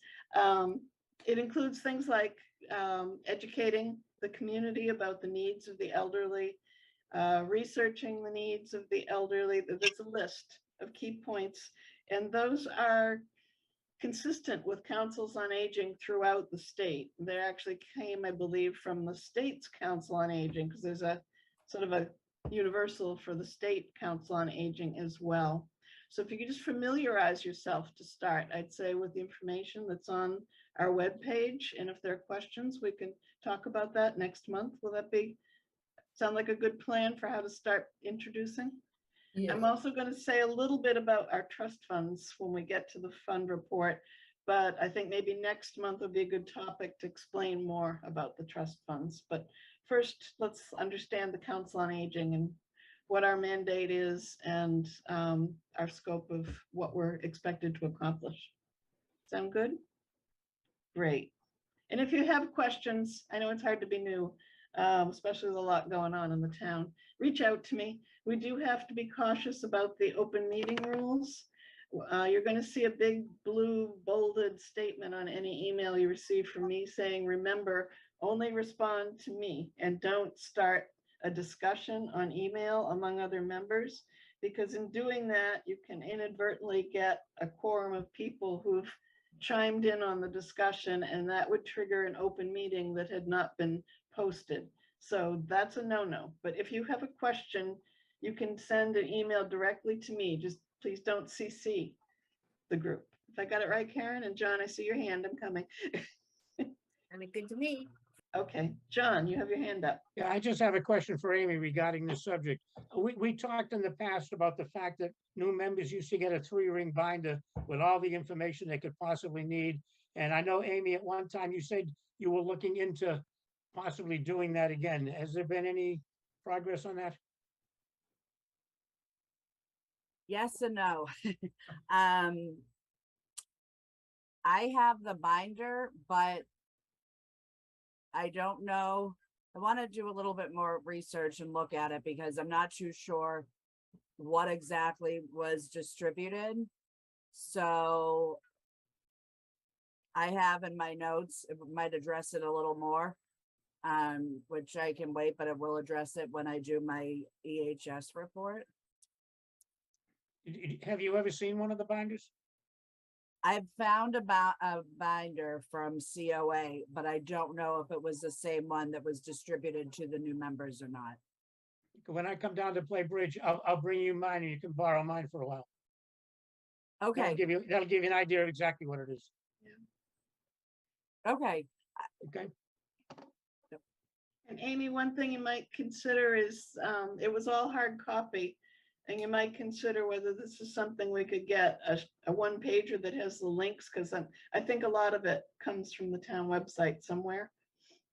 S2: It includes things like educating the community about the needs of the elderly, researching the needs of the elderly. There's a list of key points, and those are consistent with councils on aging throughout the state. They actually came, I believe, from the state's Council on Aging, because there's a sort of a universal for the state Council on Aging as well. So if you could just familiarize yourself to start, I'd say, with the information that's on our webpage. And if there are questions, we can talk about that next month. Will that sound like a good plan for how to start introducing?
S9: yes.
S2: I'm also going to say a little bit about our trust funds when we get to the fund report, but I think maybe next month would be a good topic to explain more about the trust funds. But first, let's understand the Council on Aging and what our mandate is and our scope of what we're expected to accomplish. Sound good? Great. And if you have questions, I know it's hard to be new, especially with a lot going on in the town, reach out to me. We do have to be cautious about the open meeting rules. You're going to see a big blue bolded statement on any email you receive from me saying, remember, only respond to me and don't start a discussion on email among other members, because in doing that, you can inadvertently get a quorum of people who've chimed in on the discussion, and that would trigger an open meeting that had not been posted. So that's a no-no. But if you have a question, you can send an email directly to me. Just please don't CC the group. If I got it right, Karen and John, I see your hand. I'm coming.
S13: Good to me.
S2: Okay, John, you have your hand up.
S5: yeah, I just have a question for Amy regarding this subject. We talked in the past about the fact that new members used to get a 3-ring binder with all the information they could possibly need. And I know, Amy, at one time you said you were looking into possibly doing that again. Has there been any progress on that?
S3: Yes and no. I have the binder, but I don't know. I want to do a little bit more research and look at it because I'm not too sure what exactly was distributed. So I have in my notes, it might address it a little more, which I can wait, but it will address it when I do my EHS report.
S5: Have you ever seen one of the binders?
S3: I've found about a binder from COA, but I don't know if it was the same one that was distributed to the new members or not.
S5: When I come down to play bridge, I'll bring you mine and you can borrow mine for a while.
S3: Okay,
S5: That'll give you an idea of exactly what it is.
S3: okay.
S5: Okay.
S2: And Amy, one thing you might consider is, it was all hard copy. And you might consider whether this is something we could get a one pager that has the links, because I think a lot of it comes from the town website somewhere.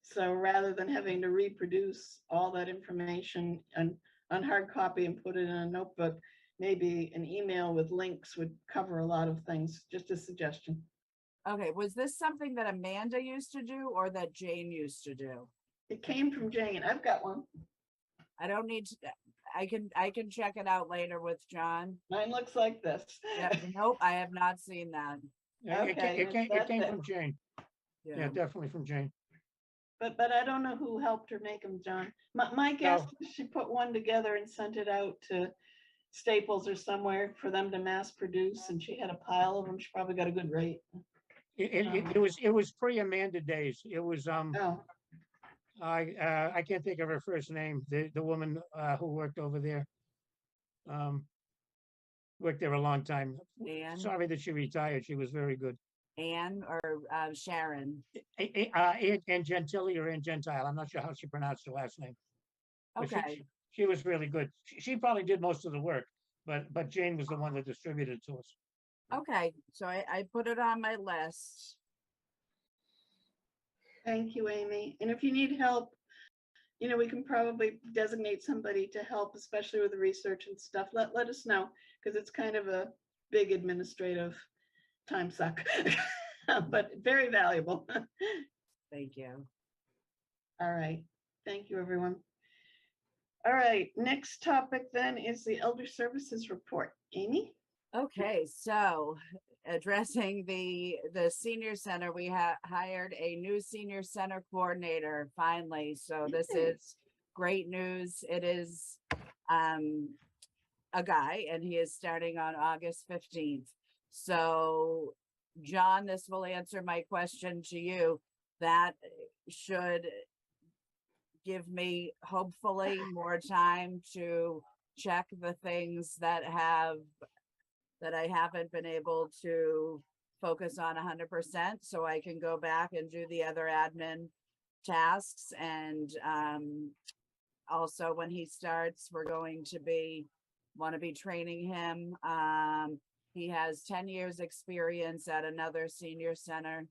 S2: So rather than having to reproduce all that information on hard copy and put it in a notebook, maybe an email with links would cover a lot of things. Just a suggestion.
S3: Okay, was this something that Amanda used to do or that Jane used to do?
S2: It came from Jane. I've got one.
S3: I don't need to, I can check it out later with John.
S2: Mine looks like this.
S3: Yeah, nope, I have not seen that.
S5: Yeah,
S2: Okay,
S5: it came from Jane. Yeah, definitely from Jane.
S2: But I don't know who helped her make them, John. My guess is she put one together and sent it out to Staples or somewhere for them to mass produce, and she had a pile of them. She probably got a good rate.
S5: It was pre-Amanda days. It was
S2: Oh,
S5: I can't think of her first name. The woman who worked over there. Worked there a long time.
S3: Anne?
S5: Sorry that she retired. She was very good.
S3: Anne or Sharon?
S5: Ann Gentile or Ann Gentile. I'm not sure how she pronounced her last name. But
S3: Okay,
S5: she was really good. She probably did most of the work, but Jane was the one that distributed it to us.
S3: okay, so I put it on my list.
S2: thank you, Amy. And if you need help, we can probably designate somebody to help, especially with the research and stuff. Let us know, because it's kind of a big administrative time suck, but very valuable.
S3: Thank you.
S2: All right. Thank you, everyone. All right. Next topic then is the Elder Services Report. Amy?
S3: Okay, so addressing the senior center, we have hired a new senior center coordinator finally. So this is great news. It is a guy, and he is starting on August 15th. So John, this will answer my question to you. That should give me hopefully more time to check the things that I haven't been able to focus on 100%, so I can go back and do the other admin tasks. And also when he starts, we're going to want to be training him. He has 10 years experience at another senior center.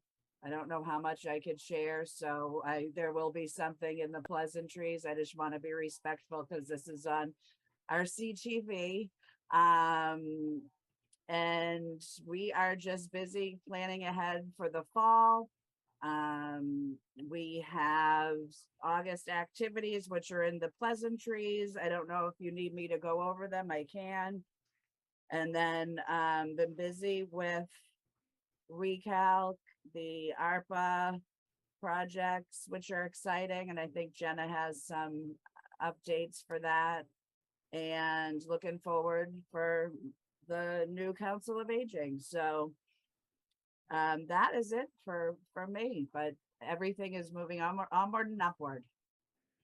S3: I don't know how much I could share, so there will be something in the pleasantries. I just want to be respectful because this is on our CTV. And we are just busy planning ahead for the fall. We have August activities, which are in the pleasantries. I don't know if you need me to go over them, I can. And then been busy with recalc, the ARPA projects, which are exciting. And I think Jenna has some updates for that. And looking forward for the new Council of Aging. So that is it for me, but everything is moving onward and upward.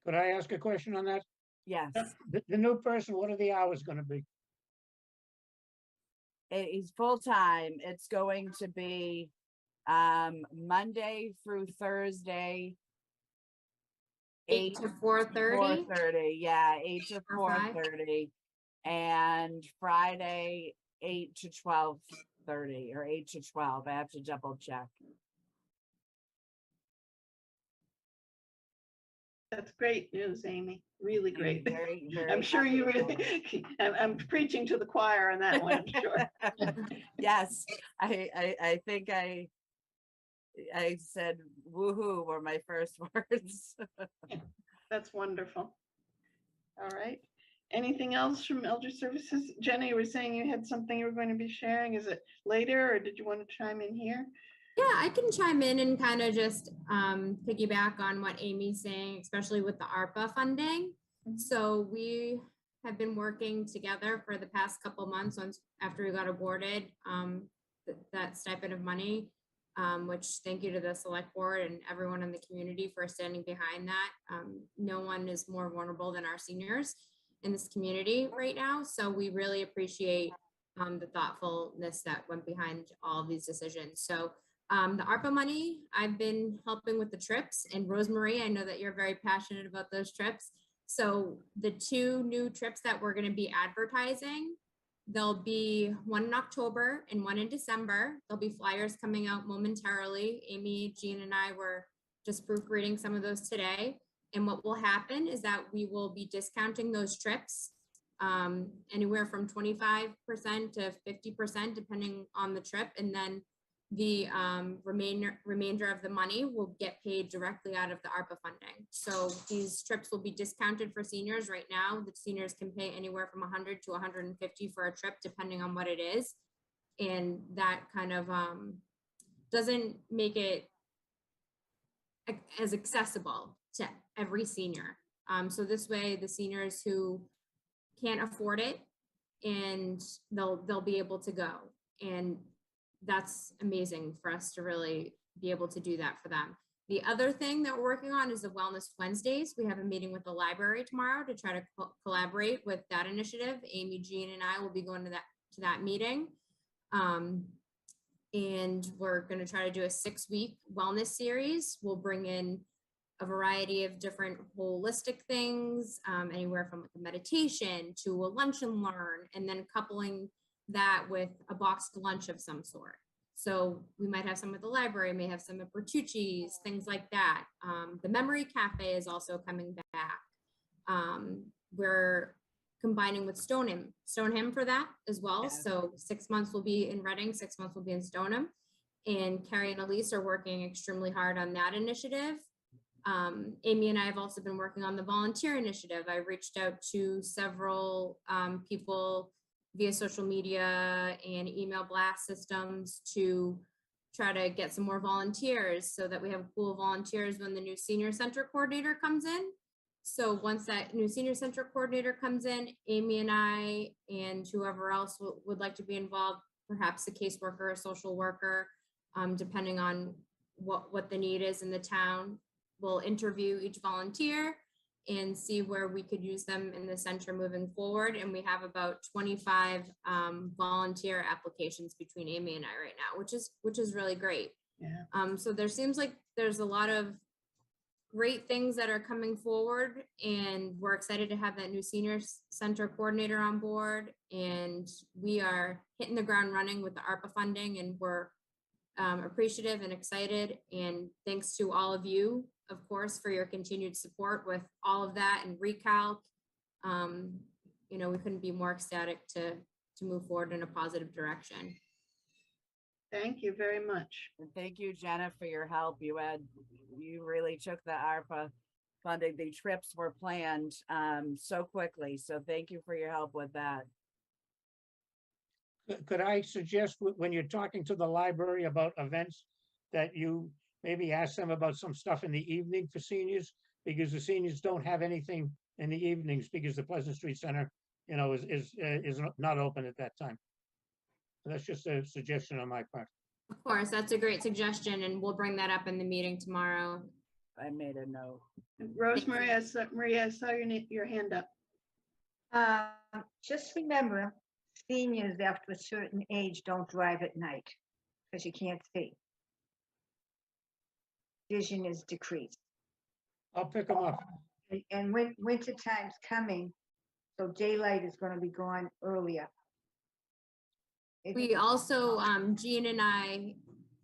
S5: Could I ask a question on that?
S3: Yes,
S5: The new person, what are the hours going to be?
S3: he's full-time. It's going to be Monday through Thursday,
S1: 8 to 4:30.
S3: 4:30, yeah, 8 to
S1: Or 5.
S3: 4:30, and Friday 8 to 12:30 or 8 to 12. I have to double check.
S2: That's great news, Amy. Really great.
S3: Very, very
S2: I'm sure you
S3: happy about
S2: really, I'm preaching to the choir on that one, I'm sure.
S3: Yes, I think I said woohoo were my first words.
S2: That's wonderful. All right. Anything else from Elder Services? Jenny, you were saying you had something you were going to be sharing. Is it later, or did you want to chime in here?
S1: Yeah, I can chime in and kind of just piggyback on what Amy's saying, especially with the ARPA funding. So we have been working together for the past couple months after we got awarded that stipend of money, which thank you to the select board and everyone in the community for standing behind that. No one is more vulnerable than our seniors in this community right now. So we really appreciate the thoughtfulness that went behind all of these decisions. So the ARPA money, I've been helping with the trips, and Rosemary, I know that you're very passionate about those trips. So the 2 new trips that we're going to be advertising, there'll be one in October and one in December. There'll be flyers coming out momentarily. Amy, Jean, and I were just proofreading some of those today. And what will happen is that we will be discounting those trips anywhere from 25% to 50%, depending on the trip. And then the remainder of the money will get paid directly out of the ARPA funding. So these trips will be discounted for seniors. Right now, the seniors can pay anywhere from 100 to 150 for a trip, depending on what it is. And that kind of doesn't make it as accessible to every senior. So this way, the seniors who can't afford it, and they'll be able to go. And that's amazing for us to really be able to do that for them. The other thing that we're working on is the Wellness Wednesdays. We have a meeting with the library tomorrow to try to collaborate with that initiative. Amy, Jean, and I will be going to that meeting. And we're going to try to do a 6-week wellness series. We'll bring in a variety of different holistic things, anywhere from like a meditation to a lunch and learn, and then coupling that with a boxed lunch of some sort. So we might have some at the library, may have some at Bertucci's, things like that. The Memory Cafe is also coming back. We're combining with Stoneham for that as well.
S3: Yes.
S1: So 6 months will be in Reading, 6 months will be in Stoneham. And Carrie and Elise are working extremely hard on that initiative. Amy and I have also been working on the volunteer initiative. I reached out to several people via social media and email blast systems to try to get some more volunteers so that we have a pool of volunteers when the new senior center coordinator comes in. So once that new senior center coordinator comes in, Amy and I and whoever else would like to be involved, perhaps a caseworker, a social worker, depending on what the need is in the town, we'll interview each volunteer and see where we could use them in the center moving forward. And we have about 25 volunteer applications between Amy and I right now, which is really great.
S2: Yeah.
S1: So there seems like there's a lot of great things that are coming forward, and we're excited to have that new senior center coordinator on board. And we are hitting the ground running with the ARPA funding, and we're appreciative and excited. And thanks to all of you, of course, for your continued support with all of that and recalc. You know, we couldn't be more ecstatic to move forward in a positive direction.
S2: Thank you very much.
S3: And thank you, Jenna, for your help. You really took the ARPA funding. The trips were planned so quickly. So thank you for your help with that.
S5: Could I suggest when you're talking to the library about events that you maybe ask them about some stuff in the evening for seniors, because the seniors don't have anything in the evenings because the Pleasant Street Center, you know, is not open at that time. That's just a suggestion on my part.
S1: Of course, that's a great suggestion, and we'll bring that up in the meeting tomorrow.
S3: I made a note.
S2: Rosemary, Maria, I saw your hand up.
S6: Just remember, seniors after a certain age don't drive at night because you can't see. Vision is decreased.
S5: I'll pick them up.
S6: And winter time's coming, so daylight is going to be gone earlier.
S1: We also, Jean and I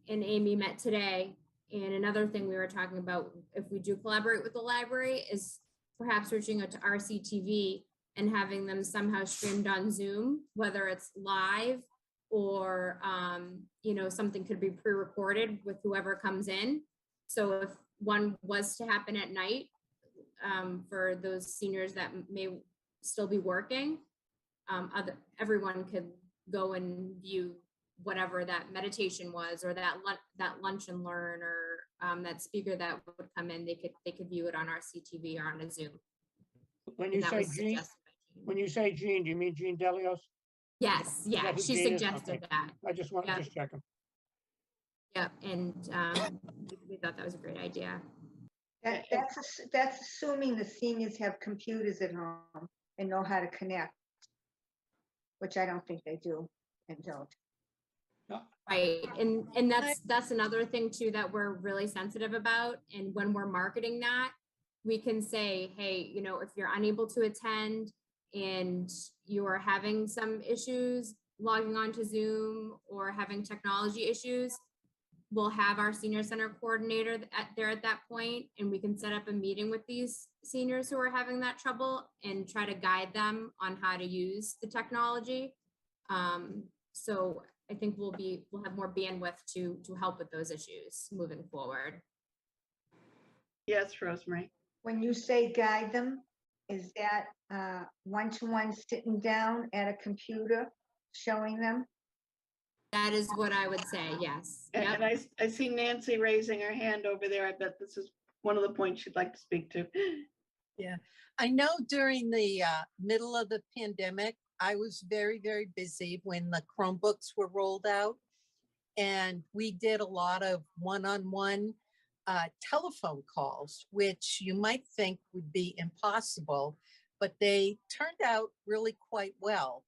S1: and Amy met today, and another thing we were talking about, if we do collaborate with the library, is perhaps reaching out to RCTV and having them somehow streamed on Zoom, whether it's live or, you know, something could be pre-recorded with whoever comes in. So if one was to happen at night, for those seniors that may still be working, everyone could go and view whatever that meditation was, or that lunch and learn, or that speaker that would come in. They could view it on RCTV or on a Zoom.
S5: When you say Jean, do you mean Jean Delios?
S1: Yes,
S5: Is
S1: yeah,
S5: that who
S1: she
S5: Jay is?
S1: suggested
S5: Okay.
S1: that.
S5: I just want to
S1: Yep.
S5: just check them.
S1: Yep, and we thought that was a great idea.
S6: That's assuming the seniors have computers at home and know how to connect, which I don't think they do and don't.
S1: Right, and that's another thing too that we're really sensitive about. And when we're marketing that, we can say, hey, you know, if you're unable to attend and you're having some issues logging onto Zoom or having technology issues, we'll have our senior center coordinator there at that point, and we can set up a meeting with these seniors who are having that trouble and try to guide them on how to use the technology. So I think we'll have more bandwidth to help with those issues moving forward.
S2: Yes, Rosemary.
S6: When you say guide them, is that one-to-one sitting down at a computer showing them?
S1: That is what I would say, yes.
S2: And,
S1: Yep.
S2: and I see Nancy raising her hand over there. I bet this is one of the points she'd like to speak to.
S11: Yeah, I know during the middle of the pandemic, I was very, very busy when the Chromebooks were rolled out. And we did a lot of one-on-one telephone calls, which you might think would be impossible, but they turned out really quite well.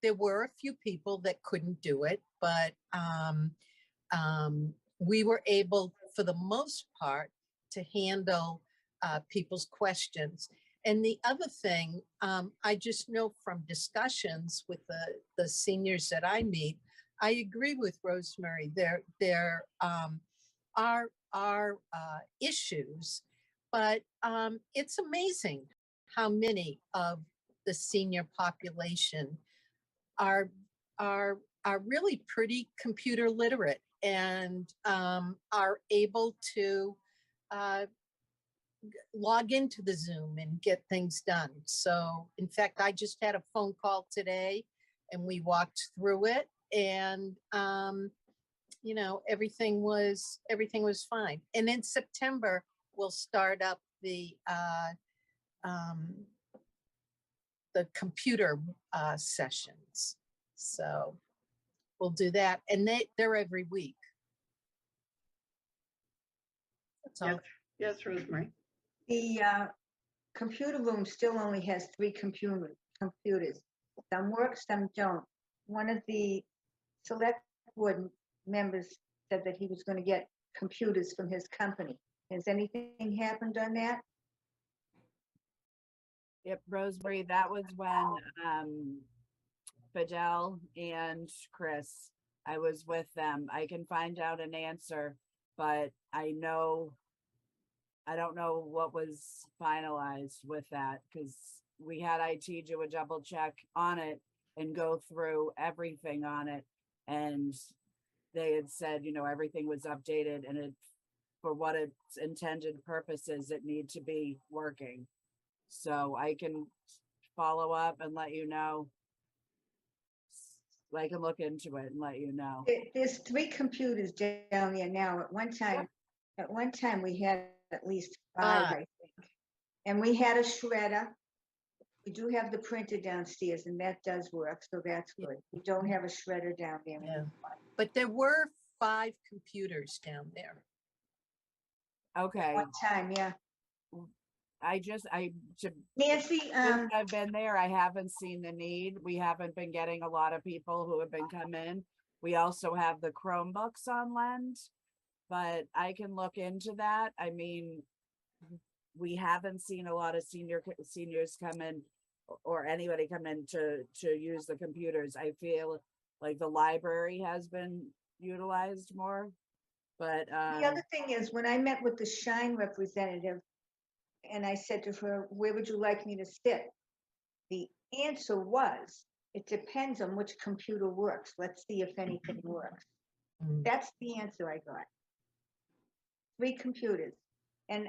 S11: There were a few people that couldn't do it, but we were able, for the most part, to handle people's questions. And the other thing, I just know from discussions with the seniors that I meet, I agree with Rosemary. There are issues, but it's amazing how many of the senior population are really pretty computer literate and are able to log into the Zoom and get things done. So in fact, I just had a phone call today and we walked through it, and you know, everything was fine. And in September, we'll start up the computer sessions. So we'll do that, and they're every week. That's all.
S2: Yes, Rosemary.
S6: The computer room still only has 3 computers. Some work, some don't. One of the select board members said that he was going to get computers from his company. Has anything happened on that?
S3: Yep, Rosemary, that was when Fidel and Chris, I was with them. I can find out an answer, but I don't know what was finalized with that, because we had IT do a double check on it and go through everything on it. And they had said, you know, everything was updated and it, for what its intended purposes, it need to be working. So I can follow up and let you know. I can look into it and let you know.
S6: There's 3 computers down there now. At one time we had at least 5, I think. And we had a shredder. We do have the printer downstairs, and that does work, so that's good. We don't have a shredder down there.
S11: Yeah. But there were 5 computers down there.
S3: Okay.
S6: One time, yeah.
S3: Nancy, since I've been there, I haven't seen the need. We haven't been getting a lot of people who have been coming. We also have the Chromebooks on lend, but I can look into that. I mean, we haven't seen a lot of seniors come in, or anybody come in to use the computers. I feel like the library has been utilized more, but
S6: the other thing is, when I met with the Shine representative and I said to her, where would you like me to sit? The answer was, it depends on which computer works. Let's see if anything works. That's the answer I got. 3 computers. And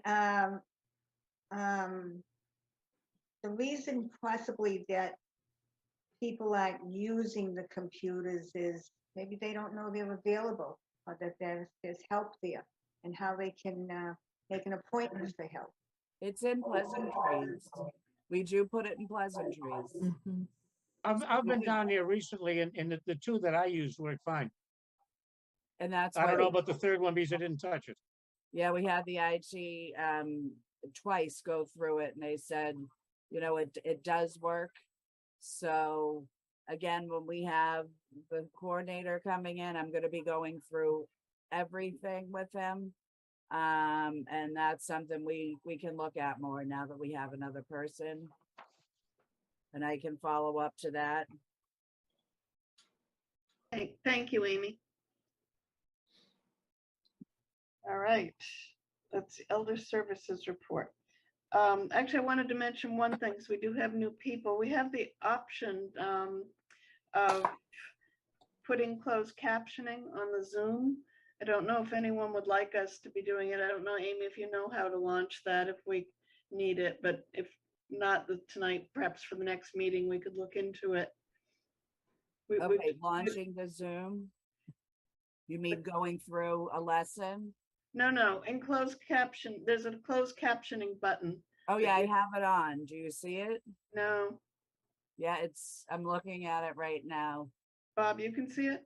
S6: the reason possibly that people aren't using the computers is maybe they don't know they're available, or that there's help there, and how they can make an appointment for help.
S3: it's in Pleasantries. We do put it in Pleasantries.
S5: I've been down there recently and the two that I used work fine.
S3: And that's
S5: I don't
S3: what,
S5: know about the third one because I didn't touch it.
S3: yeah, we had the IT twice go through it and they said, you know, it does work. So again, when we have the coordinator coming in, I'm gonna be going through everything with him. And that's something we can look at more now that we have another person. And I can follow up to that.
S2: Thank you, Amy. All right, that's the Elder Services report. Actually, I wanted to mention one thing, because we do have new people. We have the option of putting closed captioning on the Zoom. I don't know if anyone would like us to be doing it. I don't know, Amy, if you know how to launch that, if we need it, but if not tonight, perhaps for the next meeting, we could look into it.
S3: Okay, launching the Zoom. You mean going through a lesson?
S2: No, in closed caption, there's a closed captioning button.
S3: Oh yeah, I have it on. Do you see it?
S2: No.
S3: Yeah, I'm looking at it right now.
S2: Bob, you can see it?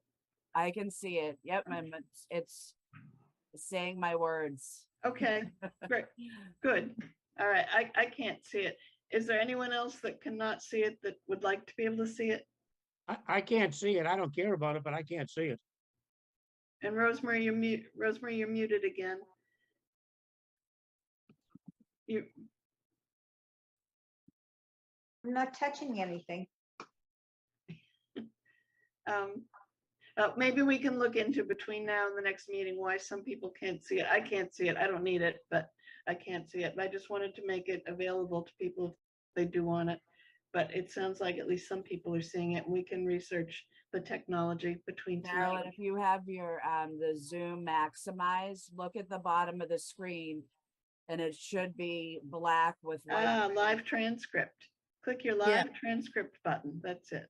S3: I can see it. Yep, it's saying my words.
S2: Okay, great, good. All right, I can't see it. Is there anyone else that cannot see it that would like to be able to see it?
S5: I can't see it. I don't care about it, but I can't see it.
S2: And Rosemary, you're muted again.
S6: I'm not touching anything.
S2: Maybe we can look into between now and the next meeting why some people can't see it. I can't see it. I don't need it, but I can't see it. But I just wanted to make it available to people if they do want it. But it sounds like at least some people are seeing it. And we can research the technology between
S3: Carolyn,
S2: tonight.
S3: if you have your the Zoom maximized, look at the bottom of the screen and it should be black with white.
S2: Live transcript. Click your live transcript button. That's it.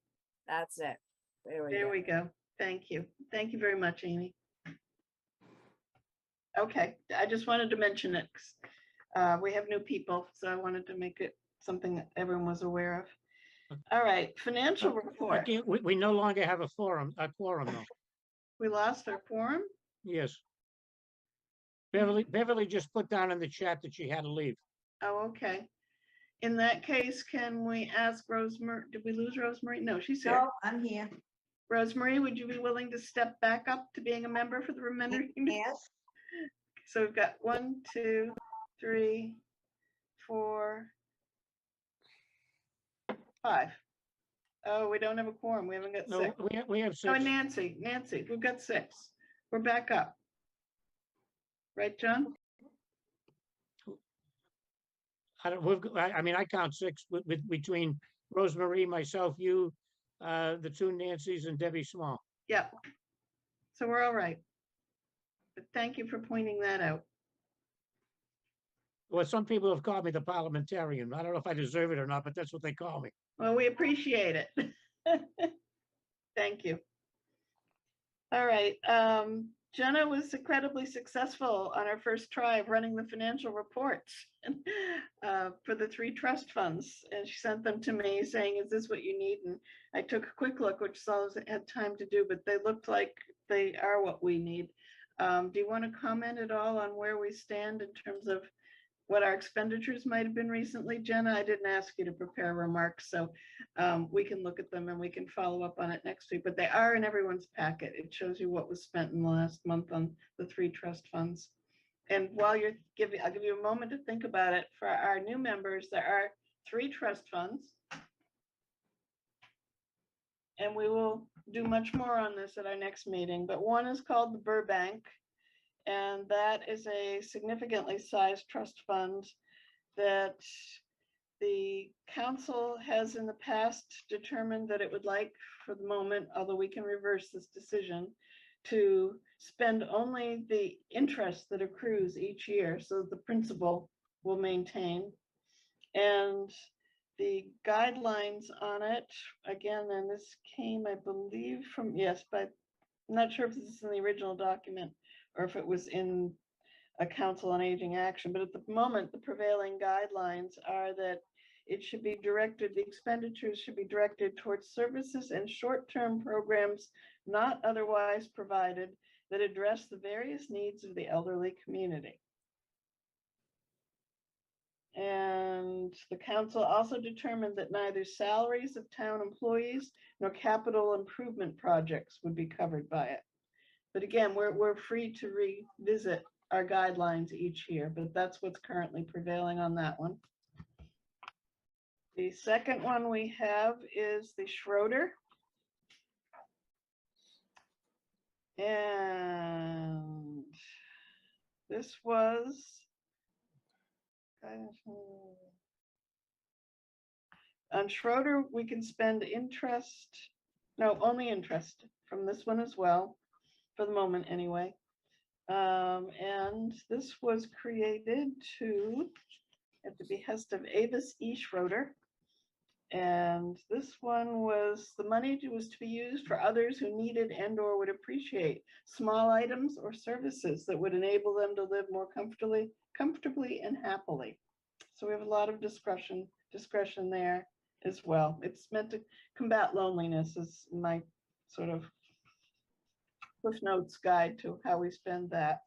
S3: That's it.
S2: There we go. Thank you. Thank you very much, Amy. Okay, I just wanted to mention it. We have new people, so I wanted to make it something that everyone was aware of. All right, financial report.
S5: We no longer have a quorum though.
S2: We lost our quorum?
S5: Yes. Beverly just put down in the chat that she had to leave.
S2: Oh, okay. In that case, can we ask Rosemary? Did we lose Rosemary? No, she's here.
S6: No, I'm here.
S2: Rosemary, would you be willing to step back up to being a member for the remainder?
S6: Yes.
S2: So we've got 1, 2, 3, 4, 5. Oh, we don't have a quorum. We haven't got 6.
S5: No, we have 6.
S2: Oh, Nancy, we've got 6. We're back up. Right, John?
S5: I mean, I count 6 with between Rosemary, myself, you, the 2 Nancys, and Debbie Small.
S2: Yeah. So we're all right. But thank you for pointing that out.
S5: Well, some people have called me the parliamentarian. I don't know if I deserve it or not, but that's what they call me.
S2: Well, we appreciate it. Thank you. All right. Jenna was incredibly successful on her first try of running the financial reports for the 3 trust funds. And she sent them to me saying, is this what you need? And I took a quick look, which is all I had time to do, but they looked like they are what we need. Do you want to comment at all on where we stand in terms of what our expenditures might have been recently? Jenna, I didn't ask you to prepare remarks, so we can look at them and we can follow up on it next week, but they are in everyone's packet. It shows you what was spent in the last month on the 3 trust funds. And while I'll give you a moment to think about it. For our new members, there are 3 trust funds. And we will do much more on this at our next meeting, but one is called the Burbank. And that is a significantly sized trust fund that the council has in the past determined that it would like, for the moment, although we can reverse this decision, to spend only the interest that accrues each year, so the principal will maintain. And the guidelines on it, again, and this came, I believe, from, yes, but I'm not sure if this is in the original document or if it was in a Council on Aging action, but at the moment, the prevailing guidelines are that it should be directed, the expenditures should be directed towards services and short-term programs not otherwise provided that address the various needs of the elderly community. And the council also determined that neither salaries of town employees nor capital improvement projects would be covered by it. But again, we're free to revisit our guidelines each year, but that's what's currently prevailing on that one. The second one we have is the Schroeder. And this was on Schroeder, we can spend interest, no, only interest from this one as well, for the moment anyway. And this was created at the behest of Avis E. Schroeder. And this one was, the money was to be used for others who needed and or would appreciate small items or services that would enable them to live more comfortably and happily. So we have a lot of discretion there as well. It's meant to combat loneliness, is my sort of Cliff Notes guide to how we spend that.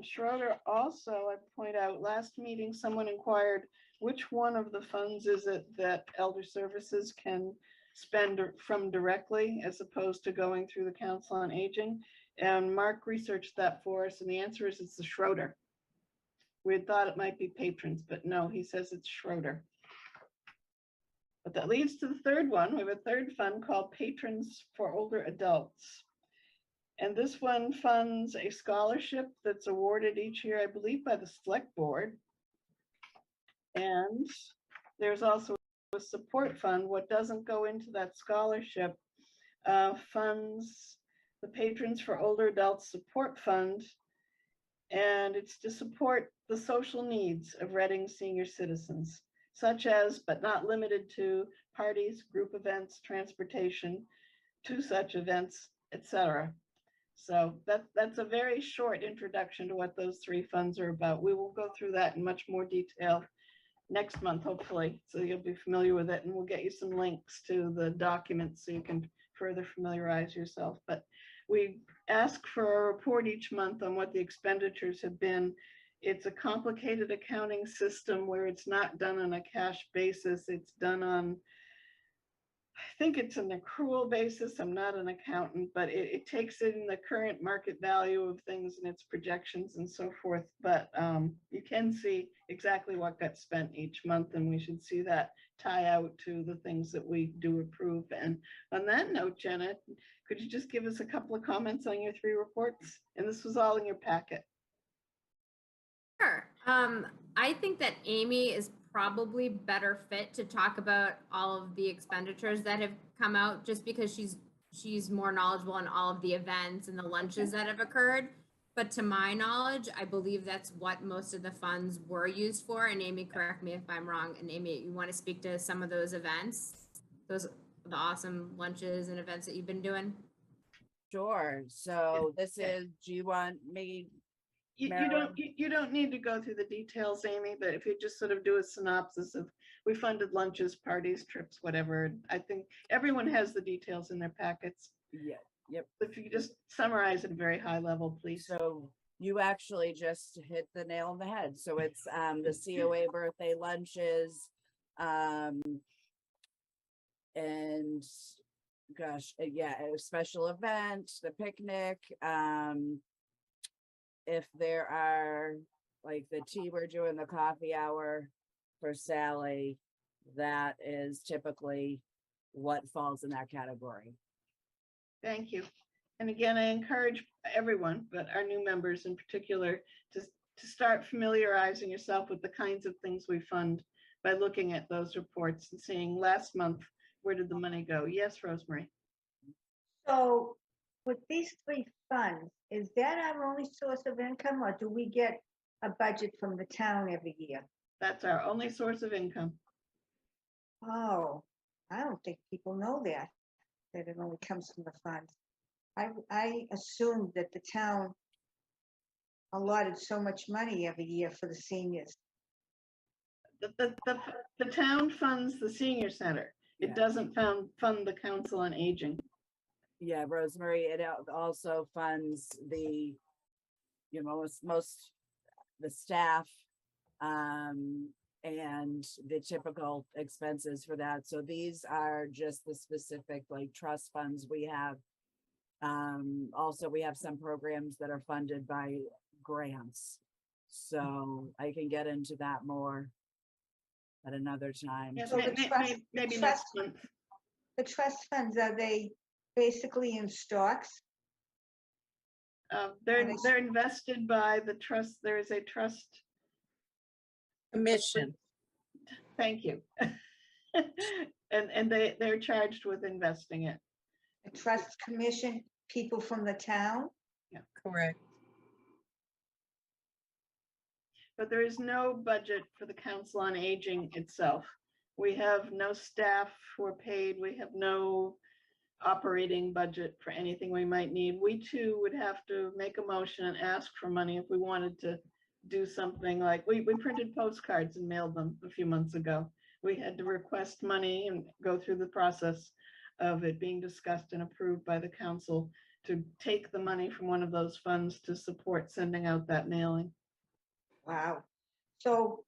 S2: Schroeder also, I point out, last meeting, someone inquired which one of the funds is it that Elder Services can spend from directly as opposed to going through the Council on Aging. And Mark researched that for us, and the answer is it's the Schroeder. We had thought it might be patrons, but no, he says it's Schroeder. But that leads to the third one. We have a third fund called Patrons for Older Adults. And this one funds a scholarship that's awarded each year, I believe, by the Select Board. And there's also a support fund. What doesn't go into that scholarship funds the Patrons for Older Adults Support Fund. And it's to support the social needs of Reading senior citizens, such as, but not limited to, parties, group events, transportation to such events, etc. So that's a very short introduction to what those three funds are about. We will go through that in much more detail next month, hopefully, so you'll be familiar with it, and we'll get you some links to the documents so you can further familiarize yourself. But we ask for a report each month on what the expenditures have been. It's a complicated accounting system where it's not done on a cash basis. It's done on, I think it's an accrual basis. I'm not an accountant, but it takes in the current market value of things and its projections and so forth. But you can see exactly what got spent each month, and we should see that tie out to the things that we do approve. And on that note, Jenna, could you just give us a couple of comments on your three reports? And this was all in your packet.
S1: Sure. I think that Amy is probably better fit to talk about all of the expenditures that have come out, just because she's more knowledgeable on all of the events and the lunches that have occurred. But to my knowledge, I believe that's what most of the funds were used for. And Amy, correct me if I'm wrong. And Amy, you want to speak to some of those events, the awesome lunches and events that you've been doing?
S3: Sure. So this is, do you want me?
S2: You don't need to go through the details, Amy, but if you just sort of do a synopsis of, we funded lunches, parties, trips, whatever. I think everyone has the details in their packets.
S3: Yeah. Yep.
S2: If you just summarize at a very high level, please.
S3: So you actually just hit the nail on the head. So it's the COA birthday lunches, and gosh, yeah, a special event, the picnic. If there are, like the tea, we're doing the coffee hour for Sally, that is typically what falls in that category.
S2: Thank you. And again, I encourage everyone, but our new members in particular, to start familiarizing yourself with the kinds of things we fund by looking at those reports and seeing last month, where did the money go? Yes, Rosemary.
S6: So with these three funds, is that our only source of income, or do we get a budget from the town every year?
S2: That's our only source of income.
S6: Oh, I don't think people know that it only comes from the funds. I assumed that the town allotted so much money every year for the seniors.
S2: the town funds the senior center. It
S3: Yeah.
S2: doesn't fund the Council on Aging.
S3: Yeah, Rosemary, it also funds the, you know, most the staff, and the typical expenses for that. So these are just the specific like trust funds we have. Also, we have some programs that are funded by grants. So I can get into that more at another time.
S2: Yeah,
S6: So the trust-
S2: maybe
S6: the
S2: next
S6: trust-
S2: month.
S6: The trust funds, are they basically in stocks?
S2: They're invested by the trust. There is a trust.
S11: Commission.
S2: Thank you. And they're charged with investing it.
S6: The trust commission, people from the town?
S11: Correct.
S2: But there is no budget for the Council on Aging itself. We have no staff who are paid. We have no operating budget for anything we might need. We too would have to make a motion and ask for money if we wanted to do something like, we printed postcards and mailed them a few months ago. We had to request money and go through the process of it being discussed and approved by the council to take the money from one of those funds to support sending out that mailing.
S6: Wow. So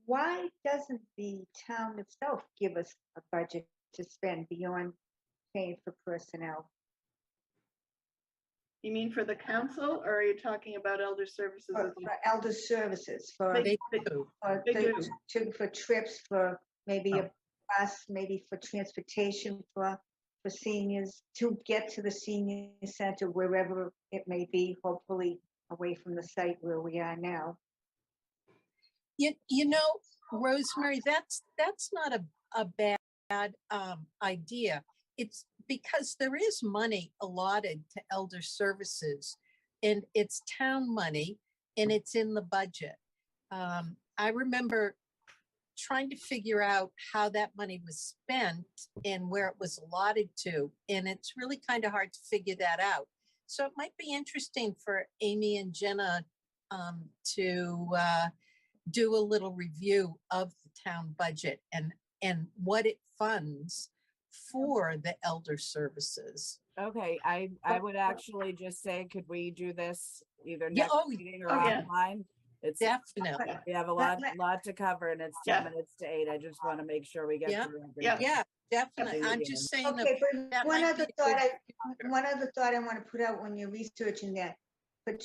S6: why doesn't the town itself give us a budget to spend beyond paying for personnel?
S2: You mean for the council, or are you talking about elder services?
S6: For elder services, for
S2: They
S11: do.
S2: They do.
S6: for trips, for maybe a bus, maybe for transportation for seniors to get to the senior center, wherever it may be, hopefully away from the site where we are now.
S11: You know, Rosemary, that's not a bad idea. It's because there is money allotted to elder services, and it's town money, and it's in the budget. I remember trying to figure out how that money was spent and where it was allotted to, and it's really kind of hard to figure that out. So it might be interesting for Amy and Jenna to do a little review of the town budget and what it funds for the elder services.
S3: Okay, I would actually just say, could we do this either
S11: Yeah,
S3: next
S11: oh,
S3: meeting or
S2: yeah.
S3: offline? It's,
S11: Definitely.
S3: we have a lot to cover, and it's 10 minutes to 8. I just want to make sure we get
S11: Yeah.
S3: through everything.
S11: Yeah, definitely. I'm just saying.
S6: Okay, but
S11: that
S6: one
S11: might
S6: other
S11: be a
S6: thought
S11: good
S6: one other thought I want to put out when you're researching that. But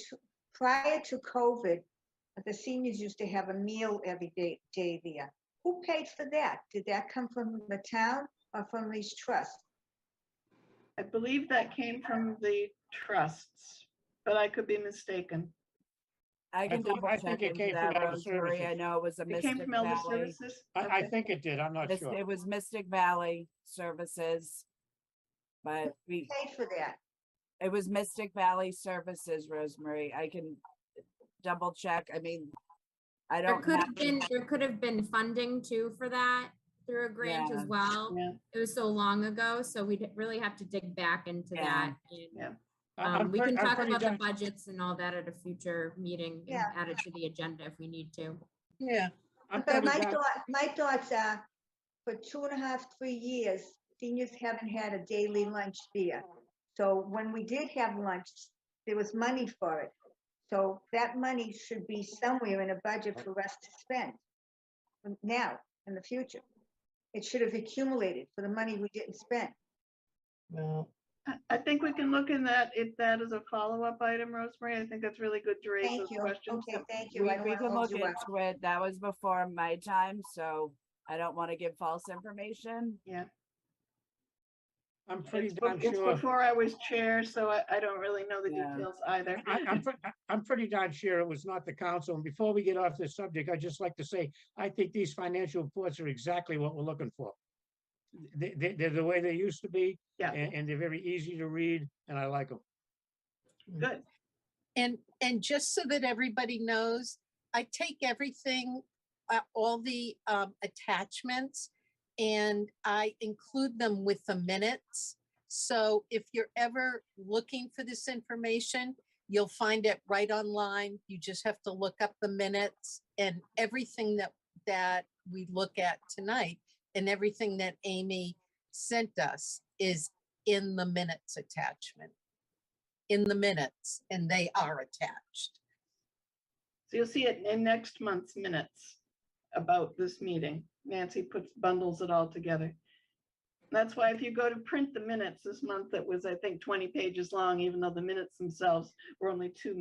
S6: prior to COVID, the seniors used to have a meal every day there. Who paid for that? Did that come from the town or from these trusts?
S2: I believe that came from the trusts, but I could be mistaken.
S3: I can double
S5: I
S3: check
S5: think it
S3: into
S5: came from
S3: that,
S5: Elder
S3: Rosemary. I
S5: Services.
S3: know it was a
S2: It came
S3: Mystic
S2: from elder
S3: Valley.
S2: services?
S5: I
S2: Okay.
S5: think it did. I'm not sure.
S3: It was Mystic Valley Services, but
S6: Paid for that.
S3: it was Mystic Valley Services, Rosemary. I can double check. I mean, I
S1: There
S3: don't have.
S1: there could have been funding too for that through a grant
S3: Yeah.
S1: as well.
S2: Yeah.
S1: It was so long ago, so we'd really have to dig back into
S3: Yeah.
S1: that. And,
S2: Yeah.
S1: we can talk
S5: pretty
S1: about the
S5: done-
S1: budgets and all that at a future meeting and
S6: Yeah.
S1: add it to the agenda if we need to.
S11: Yeah.
S5: I'm
S6: But
S5: pretty done-
S6: my thoughts are, for 2.5, 3 years, seniors haven't had a daily lunch there. So when we did have lunch, there was money for it. So that money should be somewhere in a budget for us to spend now, in the future. It should have accumulated for the money we didn't spend.
S11: Well,
S2: I think we can look in that, if that is a follow-up item, Rosemary. I think that's really good to raise
S6: Thank
S2: those
S6: you.
S2: questions.
S6: Okay, thank you.
S3: We
S6: I don't want to
S3: can
S6: hold
S3: look
S6: you up.
S3: into it. That was before my time, so I don't want to give false information.
S2: Yeah.
S5: I'm pretty
S2: It's
S5: darn
S2: it's
S5: sure.
S2: before I was chair, so I don't really know the
S3: Yeah.
S2: details either.
S5: I'm pretty darn sure it was not the council. And before we get off this subject, I'd just like to say, I think these financial reports are exactly what we're looking for. They're the way they used to be,
S2: Yeah,
S5: and they're very easy to read, and I like them.
S2: good.
S11: and just so that everybody knows, I take everything, all the attachments, and I include them with the minutes. So if you're ever looking for this information, you'll find it right online. You just have to look up the minutes, and everything that we look at tonight, and everything that Amy sent us is in the minutes attachment. In the minutes, and they are attached.
S2: So you'll see it in next month's minutes about this meeting. Nancy bundles it all together. That's why if you go to print the minutes this month, it was, I think, 20 pages long, even though the minutes themselves were only 2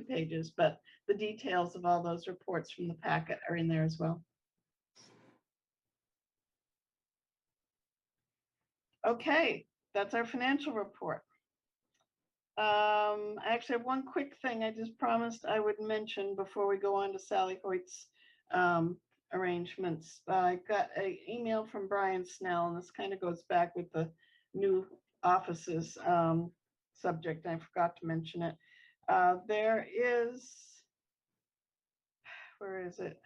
S2: pages, but the details of all those reports from the packet are in there as well. Okay, that's our financial report. I actually have one quick thing I just promised I would mention before we go on to Sally Hoyt's arrangements. I got an email from Brian Snell, and this kind of goes back with the new offices subject. I forgot to mention it. There is, where is it?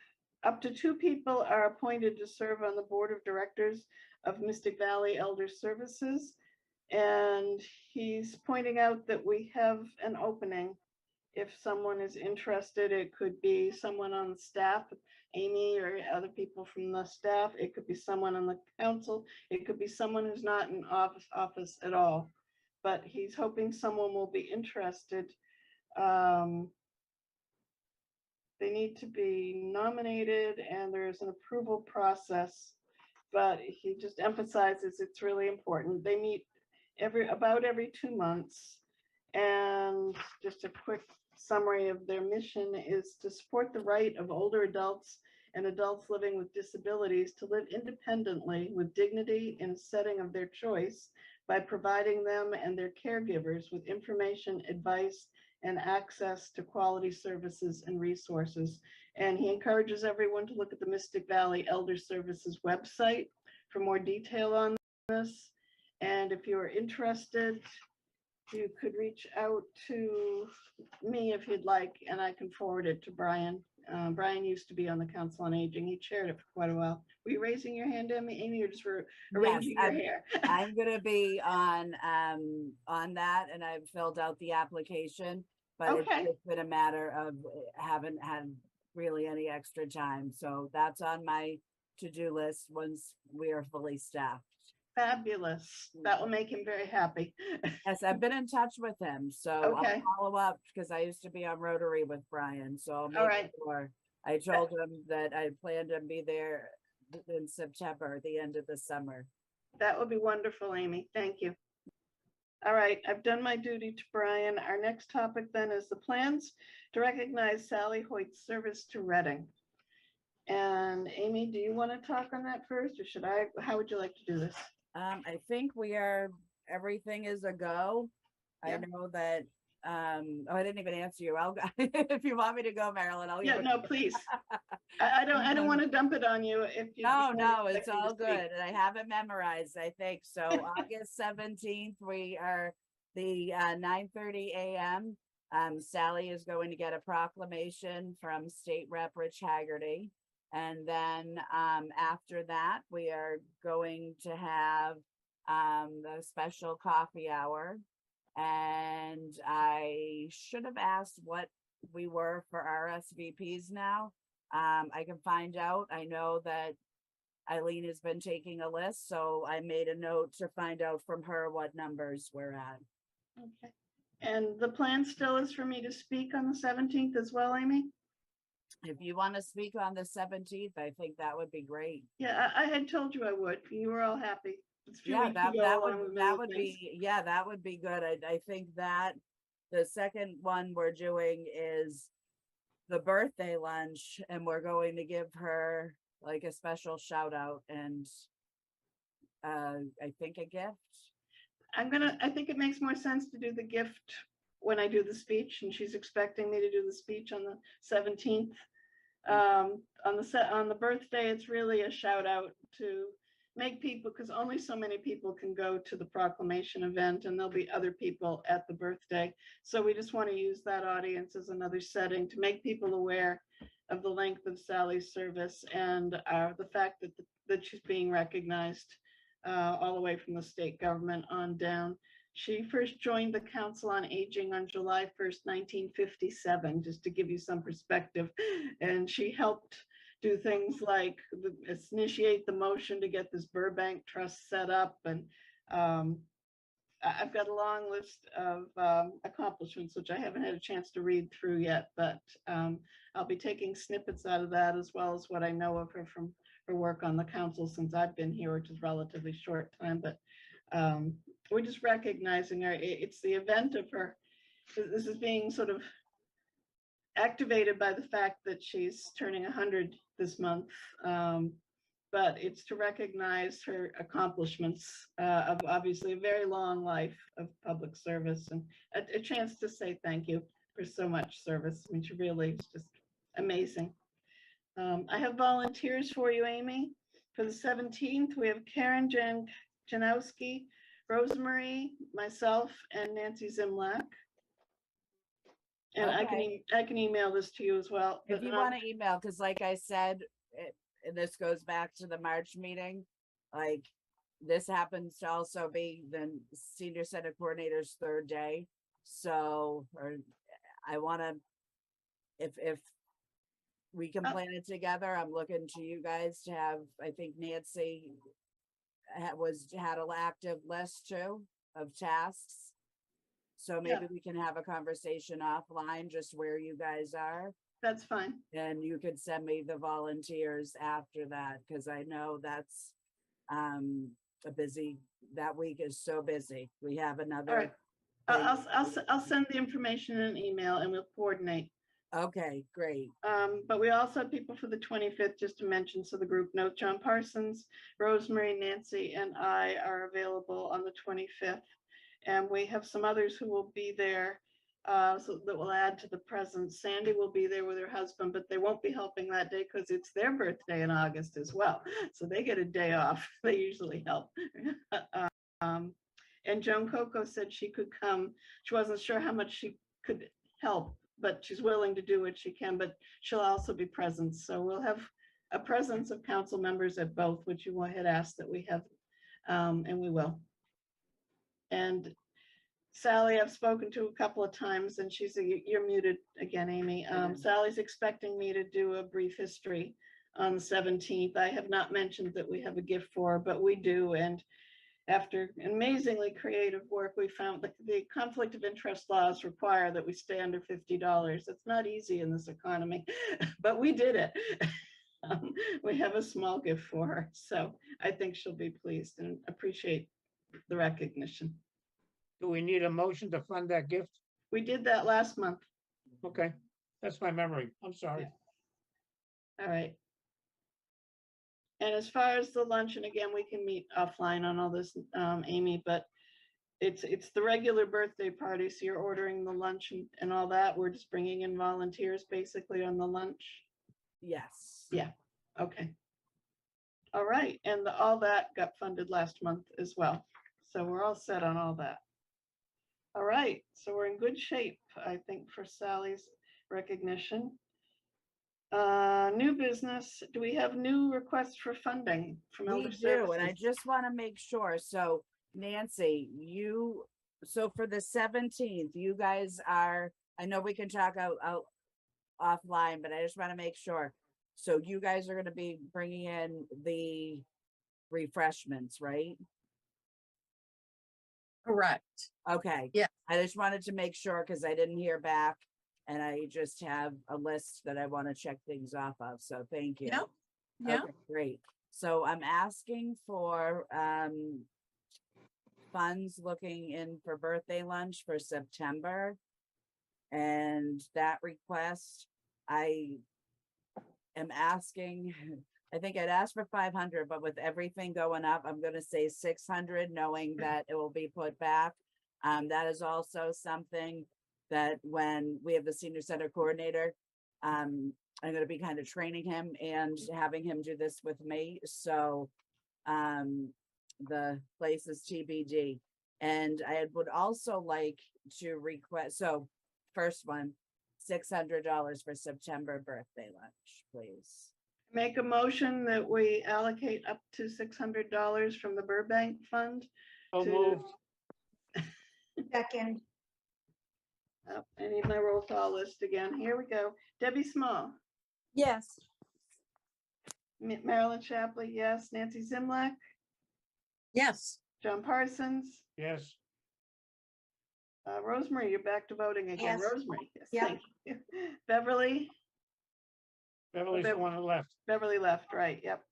S2: Up to 2 people are appointed to serve on the board of directors of Mystic Valley Elder Services. And he's pointing out that we have an opening. If someone is interested, it could be someone on the staff, Amy or other people from the staff. It could be someone on the council. It could be someone who's not in office at all. But he's hoping someone will be interested. They need to be nominated, and there's an approval process. But he just emphasizes it's really important. They meet about every 2 months. And just a quick summary of their mission is to support the right of older adults and adults living with disabilities to live independently with dignity in a setting of their choice by providing them and their caregivers with information, advice, and access to quality services and resources. And he encourages everyone to look at the Mystic Valley Elder Services website for more detail on this. And if you're interested, you could reach out to me if you'd like, and I can forward it to Brian. Brian used to be on the Council on Aging. He chaired it for quite a while. Were you raising your hand, Amy, or just arranging your hair?
S3: I'm gonna be on that, and I've filled out the application, but
S2: Okay.
S3: it's been a matter of haven't had really any extra time. So that's on my to-do list once we are fully staffed.
S2: Fabulous. That will make him very happy.
S3: Yes, I've been in touch with him, so
S2: Okay.
S3: I'll follow up because I used to be on Rotary with Brian, so I'll
S2: All
S3: make
S2: right.
S3: sure. I told him that I planned to be there in September, the end of the summer.
S2: That would be wonderful, Amy. Thank you. All right, I've done my duty to Brian. Our next topic then is the plans to recognize Sally Hoyt's service to Reading. And Amy, do you want to talk on that first, or should I? How would you like to do this?
S3: I think everything is a go.
S2: Yeah.
S3: I know that, I didn't even answer you. I'll go, if you want me to go, Marilyn, I'll.
S2: Yeah, no, please. I don't want to dump it on you if you.
S3: No, it's all good. And I have it memorized, I think. So August 17th, we are the 9:30 a.m. Sally is going to get a proclamation from State Rep Rich Haggerty. And then after that, we are going to have the special coffee hour. And I should have asked what we were for RSVPs now. I can find out. I know that Eileen has been taking a list, so I made a note to find out from her what numbers we're at.
S2: Okay. And the plan still is for me to speak on the 17th as well, Amy?
S3: If you want to speak on the 17th, I think that would be great.
S2: Yeah, I had told you I would. You were all happy.
S3: Yeah, that would be good. I think that the second one we're doing is the birthday lunch, and we're going to give her like a special shout out and I think a gift.
S2: I think it makes more sense to do the gift when I do the speech, and she's expecting me to do the speech on the 17th. On the birthday, it's really a shout out to make people, because only so many people can go to the proclamation event, and there'll be other people at the birthday. So we just want to use that audience as another setting to make people aware of the length of Sally's service and the fact that she's being recognized all the way from the state government on down. She first joined the Council on Aging on July 1st, 1957, just to give you some perspective. And she helped do things like initiate the motion to get this Burbank Trust set up. And I've got a long list of accomplishments, which I haven't had a chance to read through yet, but I'll be taking snippets out of that, as well as what I know of her from her work on the council since I've been here, which is relatively short time. But we're just recognizing her. It's the event of her. This is being sort of activated by the fact that she's turning 100 this month. But it's to recognize her accomplishments of obviously a very long life of public service, and a chance to say thank you for so much service. I mean, she really is just amazing. I have volunteers for you, Amy. For the 17th, we have Karen Janowski, Rosemary, myself, and Nancy Zimlak. And
S3: Okay.
S2: I can email this to you as well.
S3: If you want to email, because like I said, and this goes back to the March meeting, like this happens to also be the senior center coordinator's third day. So, or I want to, if we can plan it together, I'm looking to you guys to have, I think Nancy had an active list too of tasks. So maybe we can have a conversation offline, just where you guys are.
S2: That's fine.
S3: And you could send me the volunteers after that, because I know that's that week is so busy. We have another.
S2: All right. I'll send the information in an email and we'll coordinate.
S3: Okay, great.
S2: But we also have people for the 25th, just to mention, so the group knows. John Parsons, Rosemary, Nancy, and I are available on the 25th. And we have some others who will be there, so that will add to the presence. Sandy will be there with her husband, but they won't be helping that day because it's their birthday in August as well. So they get a day off. They usually help. And Joan Coco said she could come. She wasn't sure how much she could help, but she's willing to do what she can, but she'll also be present. So we'll have a presence of council members at both, which you had asked that we have, and we will. And Sally, I've spoken to a couple of times, and you're muted again, Amy. Sally's expecting me to do a brief history on the 17th. I have not mentioned that we have a gift for her, but we do. And after amazingly creative work, we found that the conflict of interest laws require that we stay under $50. It's not easy in this economy, but we did it. We have a small gift for her. So I think she'll be pleased and appreciate the recognition.
S5: Do we need a motion to fund that gift?
S2: We did that last month.
S5: Okay, that's my memory. I'm sorry.
S2: All right. And as far as the luncheon, again, we can meet offline on all this, Amy, but it's the regular birthday party. So you're ordering the lunch and all that. We're just bringing in volunteers basically on the lunch.
S3: Yes.
S2: Yeah. Okay. All right. And all that got funded last month as well. So we're all set on all that. All right. So we're in good shape, I think, for Sally's recognition. New business. Do we have new requests for funding from Elder
S3: We do,
S2: Services?
S3: and I just want to make sure. So Nancy, so for the 17th, you guys are, I know we can talk out offline, but I just want to make sure. So you guys are going to be bringing in the refreshments, right?
S11: Correct.
S3: Okay.
S11: Yeah.
S3: I just wanted to make sure because I didn't hear back, and I just have a list that I want to check things off of. So thank you.
S11: Yep. Yeah.
S3: Okay, great. So I'm asking for funds looking in for birthday lunch for September. And that request, I am asking, I think I'd ask for 500, but with everything going up, I'm going to say 600, knowing that it will be put back. That is also something that when we have the senior center coordinator, I'm going to be kind of training him and having him do this with me. So the place is TBD. And I would also like to request, so first one, $600 for September birthday lunch, please.
S2: Make a motion that we allocate up to $600 from the Burbank Fund.
S5: So moved.
S6: Second,
S2: I need my roll call list again. Here we go. Debbie Small,
S12: Yes.
S2: Marilyn Shapley, yes. Nancy Zimlack,
S11: Yes.
S2: John Parsons,
S5: Yes,
S2: Rosemary, you're back to voting again.
S6: Yes.
S2: Rosemary, yes,
S6: Yep.
S2: thank you. Beverly,
S5: Beverly's the one that left.
S2: Beverly left, right, yep.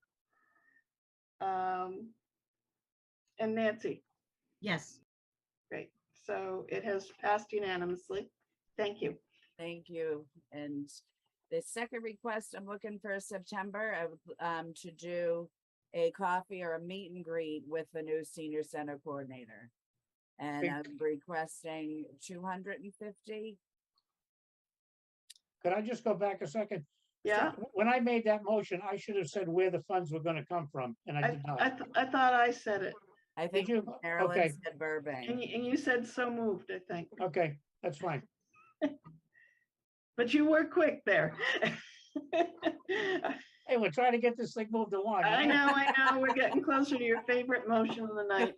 S2: And Nancy,
S7: Yes.
S2: great. So it has passed unanimously. Thank you.
S3: Thank you. And the second request, I'm looking for September, I would, to do a coffee or a meet and greet with the new senior center coordinator. And
S5: Okay.
S3: I'm requesting 250.
S5: Could I just go back a second?
S2: Yeah,
S5: When I made that motion, I should have said where the funds were gonna come from, and I did not.
S2: I thought I said it.
S3: I think
S5: you?
S3: Marilyn
S5: Okay.
S3: said Burbank.
S2: And you said so moved, I think.
S5: Okay, that's fine.
S2: But you were quick there.
S5: Hey, we're trying to get this thing moved along.
S2: I know. We're getting closer to your favorite motion of the night.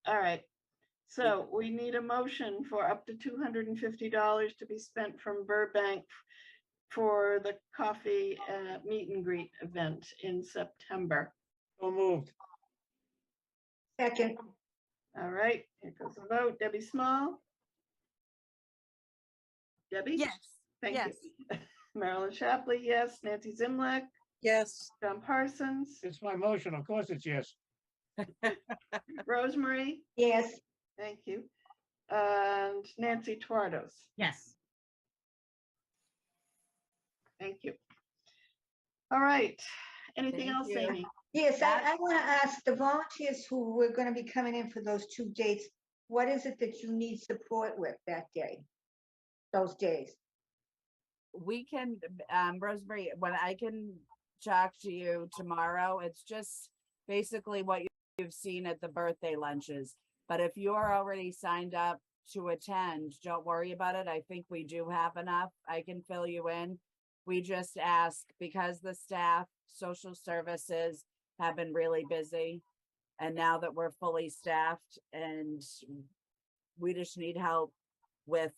S2: All right. So we need a motion for up to $250 to be spent from Burbank for the coffee meet and greet event in September.
S5: So moved.
S6: Second,
S2: All right, here goes the vote. Debbie Small? Debbie?
S12: Yes.
S2: Thank
S12: Yes.
S2: you. Marilyn Shapley, yes. Nancy Zimlack,
S11: Yes.
S2: John Parsons,
S5: It's my motion. Of course it's yes.
S2: Rosemary,
S6: yes.
S2: thank you. And Nancy Twardos,
S7: Yes.
S2: thank you. All right, anything
S3: Thank
S2: else,
S3: you.
S2: Amy?
S6: Yes, I want to ask the volunteers who were going to be coming in for those 2 dates, what is it that you need support with that day? Those days?
S3: We can, Rosemary, when I can talk to you tomorrow, it's just basically what you've seen at the birthday lunches. But if you're already signed up to attend, don't worry about it. I think we do have enough. I can fill you in. We just ask because the staff, social services have been really busy. And now that we're fully staffed and we just need help with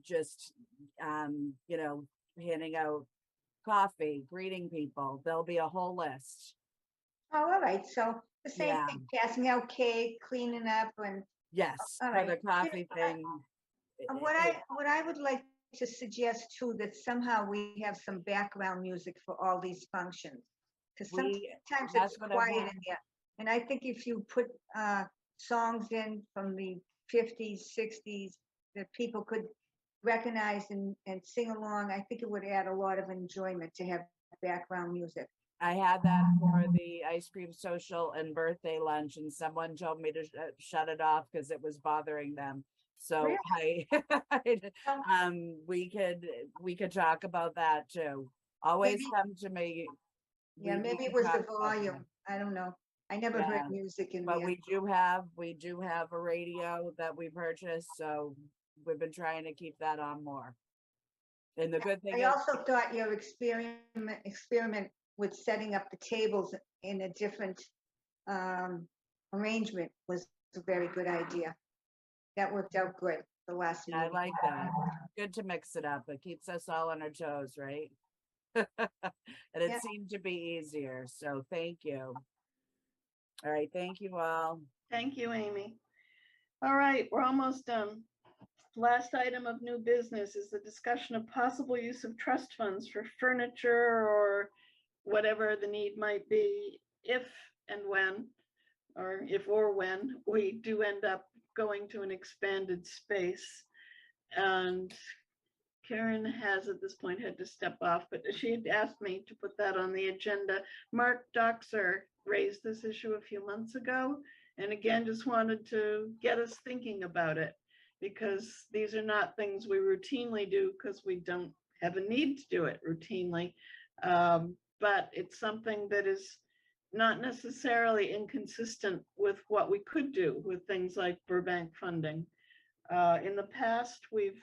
S3: just, handing out coffee, greeting people. There'll be a whole list.
S6: Oh, all right, so the same
S3: Yeah.
S6: thing, passing out cake, cleaning up and
S3: Yes,
S6: all
S3: for
S6: right.
S3: the coffee thing.
S6: what I would like to suggest too, that somehow we have some background music for all these functions. Because sometimes
S3: that's
S6: it's
S3: what I
S6: quiet
S3: want.
S6: in there. And I think if you put songs in from the 50s, 60s, that people could recognize and sing along, I think it would add a lot of enjoyment to have background music.
S3: I had that for the ice cream social and birthday lunch, and someone told me to shut it off because it was bothering them. So we could talk about that too. Always
S6: Maybe-
S3: come to me.
S6: Yeah,
S3: We
S6: maybe
S3: can
S6: it was
S3: talk
S6: the
S3: about that.
S6: volume. I don't know. I never
S3: Yeah,
S6: heard music in
S3: But
S6: there.
S3: we do have a radio that we purchased, so we've been trying to keep that on more. And the good thing
S6: I
S3: is,
S6: also thought your experiment with setting up the tables in a different arrangement was a very good idea. That worked out good the last
S3: yeah, I
S6: meeting.
S3: like that. Good to mix it up. It keeps us all on our toes, right? And it
S6: Yeah.
S3: seemed to be easier, so thank you. All right, thank you all.
S2: Thank you, Amy. All right, we're almost done. Last item of new business is the discussion of possible use of trust funds for furniture or whatever the need might be, if and when, or if or when we do end up going to an expanded space. And Karen has at this point had to step off, but she had asked me to put that on the agenda. Mark Doxer raised this issue a few months ago, and again, just wanted to get us thinking about it, because these are not things we routinely do because we don't have a need to do it routinely. But it's something that is not necessarily inconsistent with what we could do with things like Burbank funding. In the past, we've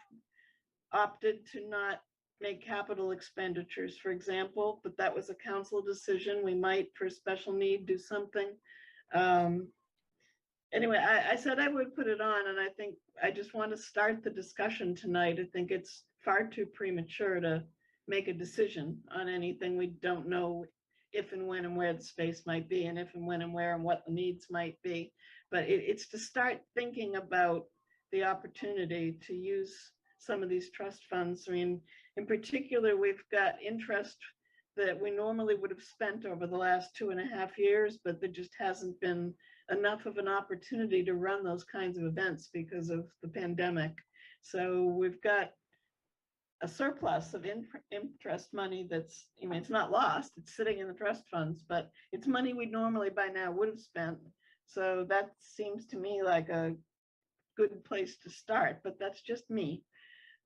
S2: opted to not make capital expenditures, for example, but that was a council decision. We might, for special need, do something. Anyway, I said I would put it on, and I think I just want to start the discussion tonight. I think it's far too premature to make a decision on anything. We don't know if and when and where the space might be, and if and when and where and what the needs might be. But it's to start thinking about the opportunity to use some of these trust funds. I mean, in particular, we've got interest that we normally would have spent over the last 2.5 years, but there just hasn't been enough of an opportunity to run those kinds of events because of the pandemic. So we've got a surplus of interest money that's, I mean, it's not lost, it's sitting in the trust funds, but it's money we normally by now would have spent. So that seems to me like a good place to start, but that's just me.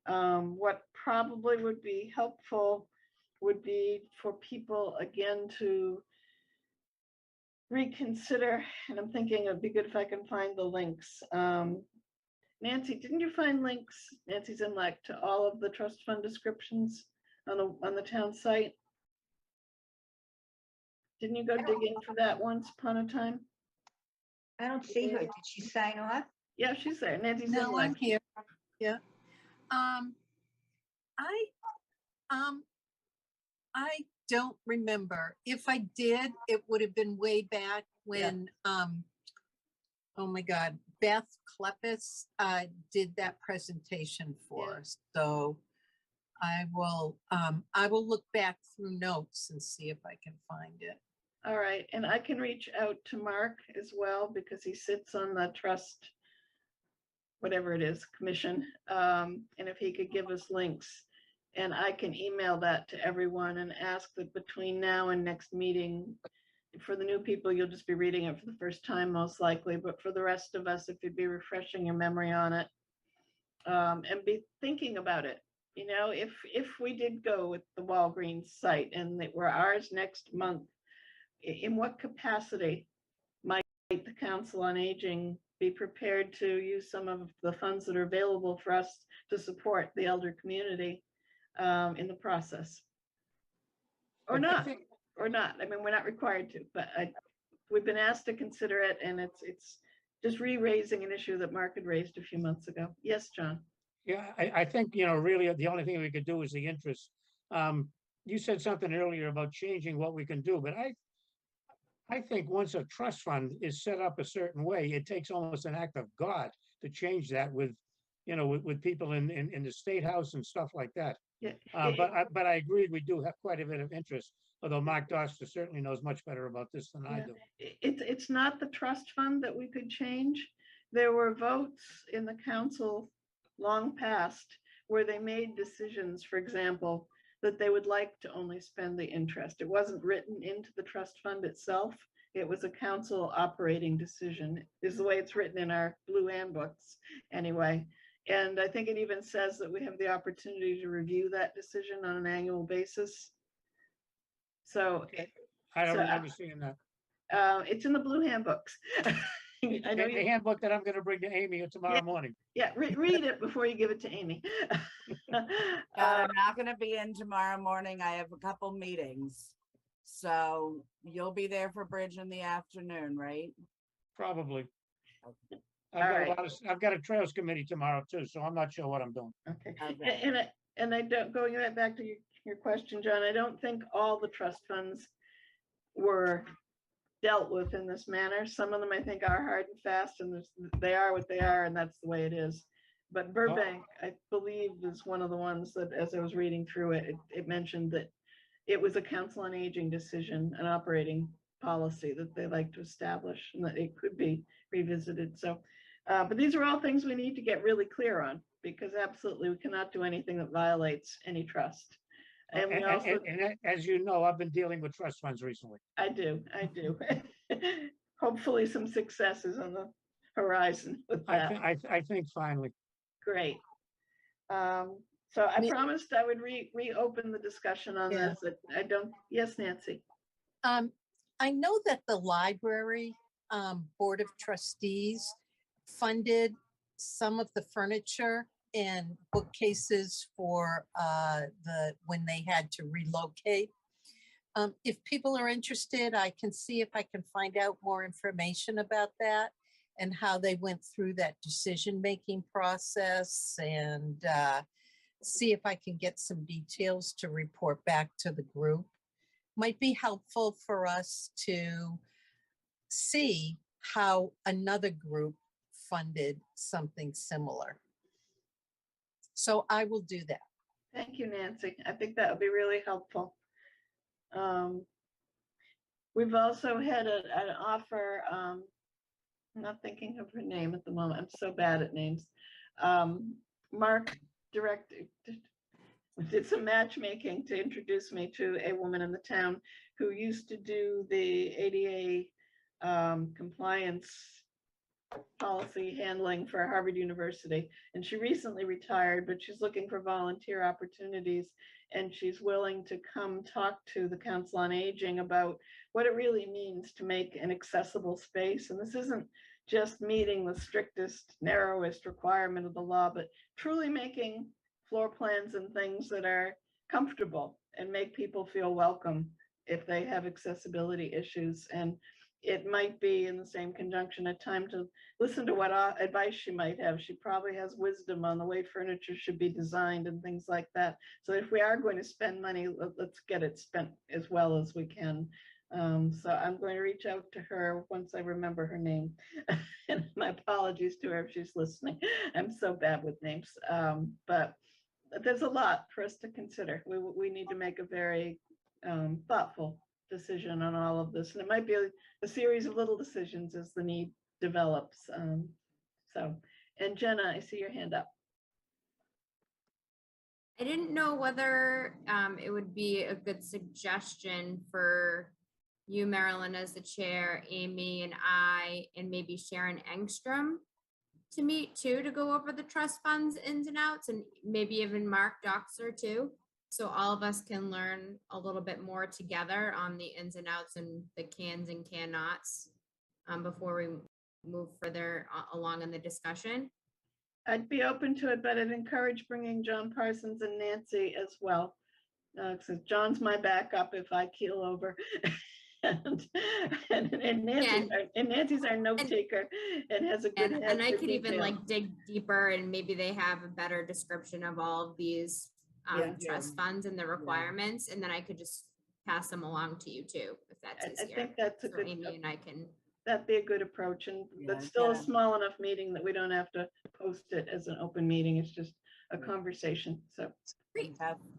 S2: What probably would be helpful would be for people again to reconsider, and I'm thinking it'd be good if I can find the links. Nancy, didn't you find links, Nancy Zimlack, to all of the trust fund descriptions on the town site? Didn't you go dig in for that once upon a time?
S6: I don't see her. Did she sign off?
S2: Yeah, she's there. Nancy
S11: No,
S2: Zimlack.
S11: I'm here. Yeah. I don't remember. If I did, it would have been way back when, oh my God, Beth Klepis did that presentation for us. So I will look back through notes and see if I can find it.
S2: All right, and I can reach out to Mark as well because he sits on the trust, whatever it is, commission. And if he could give us links, and I can email that to everyone and ask that between now and next meeting, for the new people, you'll just be reading it for the first time most likely, but for the rest of us, if you'd be refreshing your memory on it, and be thinking about it. You know, if we did go with the Walgreens site and they were ours next month, in what capacity might the Council on Aging be prepared to use some of the funds that are available for us to support the elder community in the process? Or not, or not. I mean, we're not required to, but we've been asked to consider it, and it's just re-raising an issue that Mark had raised a few months ago. Yes, John.
S5: Yeah, I think, you know, really the only thing we could do is the interest. You said something earlier about changing what we can do, but I think once a trust fund is set up a certain way, it takes almost an act of God to change that with, you know, with people in the State House and stuff like that.
S2: Yeah.
S5: But I agree, we do have quite a bit of interest, although Mark Doster certainly knows much better about this than I do.
S2: It's not the trust fund that we could change. There were votes in the council long past where they made decisions, for example, that they would like to only spend the interest. It wasn't written into the trust fund itself. It was a council operating decision, is the way it's written in our blue handbooks anyway. And I think it even says that we have the opportunity to review that decision on an annual basis. So
S5: I don't remember seeing that.
S2: it's in the blue handbooks. I know
S5: the handbook that I'm going to bring to Amy tomorrow morning.
S2: Yeah, read it before you give it to Amy.
S3: I'm not going to be in tomorrow morning. I have a couple meetings. So you'll be there for bridge in the afternoon, right?
S5: Probably. I've got a trails committee tomorrow too, so I'm not sure what I'm doing.
S2: Okay. And I don't, going back to your question, John, I don't think all the trust funds were dealt with in this manner. Some of them I think are hard and fast, and they are what they are, and that's the way it is. But Burbank, I believe, is one of the ones that, as I was reading through it, it mentioned that it was a Council on Aging decision, an operating policy that they like to establish, and that it could be revisited. So, but these are all things we need to get really clear on, because absolutely we cannot do anything that violates any trust. And we also,
S5: and as you know, I've been dealing with trust funds recently.
S2: I do. Hopefully some successes on the horizon with that.
S5: I think finally.
S2: Great. So I promised I would reopen the discussion on this. I don't, yes, Nancy.
S11: I know that the library Board of Trustees funded some of the furniture and bookcases for when they had to relocate. If people are interested, I can see if I can find out more information about that and how they went through that decision-making process and see if I can get some details to report back to the group. Might be helpful for us to see how another group funded something similar. So I will do that.
S2: Thank you, Nancy. I think that would be really helpful. We've also had an offer, I'm not thinking of her name at the moment. I'm so bad at names. Mark did some matchmaking to introduce me to a woman in the town who used to do the ADA compliance policy handling for Harvard University. And she recently retired, but she's looking for volunteer opportunities. And she's willing to come talk to the Council on Aging about what it really means to make an accessible space. And this isn't just meeting the strictest, narrowest requirement of the law, but truly making floor plans and things that are comfortable and make people feel welcome if they have accessibility issues. And it might be in the same conjunction a time to listen to what advice she might have. She probably has wisdom on the way furniture should be designed and things like that. So if we are going to spend money, let's get it spent as well as we can. So I'm going to reach out to her once I remember her name. And my apologies to her if she's listening. I'm so bad with names. But there's a lot for us to consider. We need to make a very thoughtful decision on all of this. And it might be a series of little decisions as the need develops. And Jenna, I see your hand up.
S1: I didn't know whether it would be a good suggestion for you, Marilyn, as the chair, Amy and I, and maybe Sharon Engstrom to meet too, to go over the trust funds ins and outs, and maybe even Mark Doxer too. So all of us can learn a little bit more together on the ins and outs and the cans and cannots before we move further along in the discussion.
S2: I'd be open to it, but I'd encourage bringing John Parsons and Nancy as well. Because John's my backup if I keel over. and Nancy's our note taker and has a good head.
S1: And I could even like dig deeper, and maybe they have a better description of all of these trust funds and the requirements, and then I could just pass them along to you too, if that's easier.
S2: I think that's a good,
S1: Amy and I can.
S2: That'd be a good approach, and that's still a small enough meeting that we don't have to post it as an open meeting. It's just a conversation. So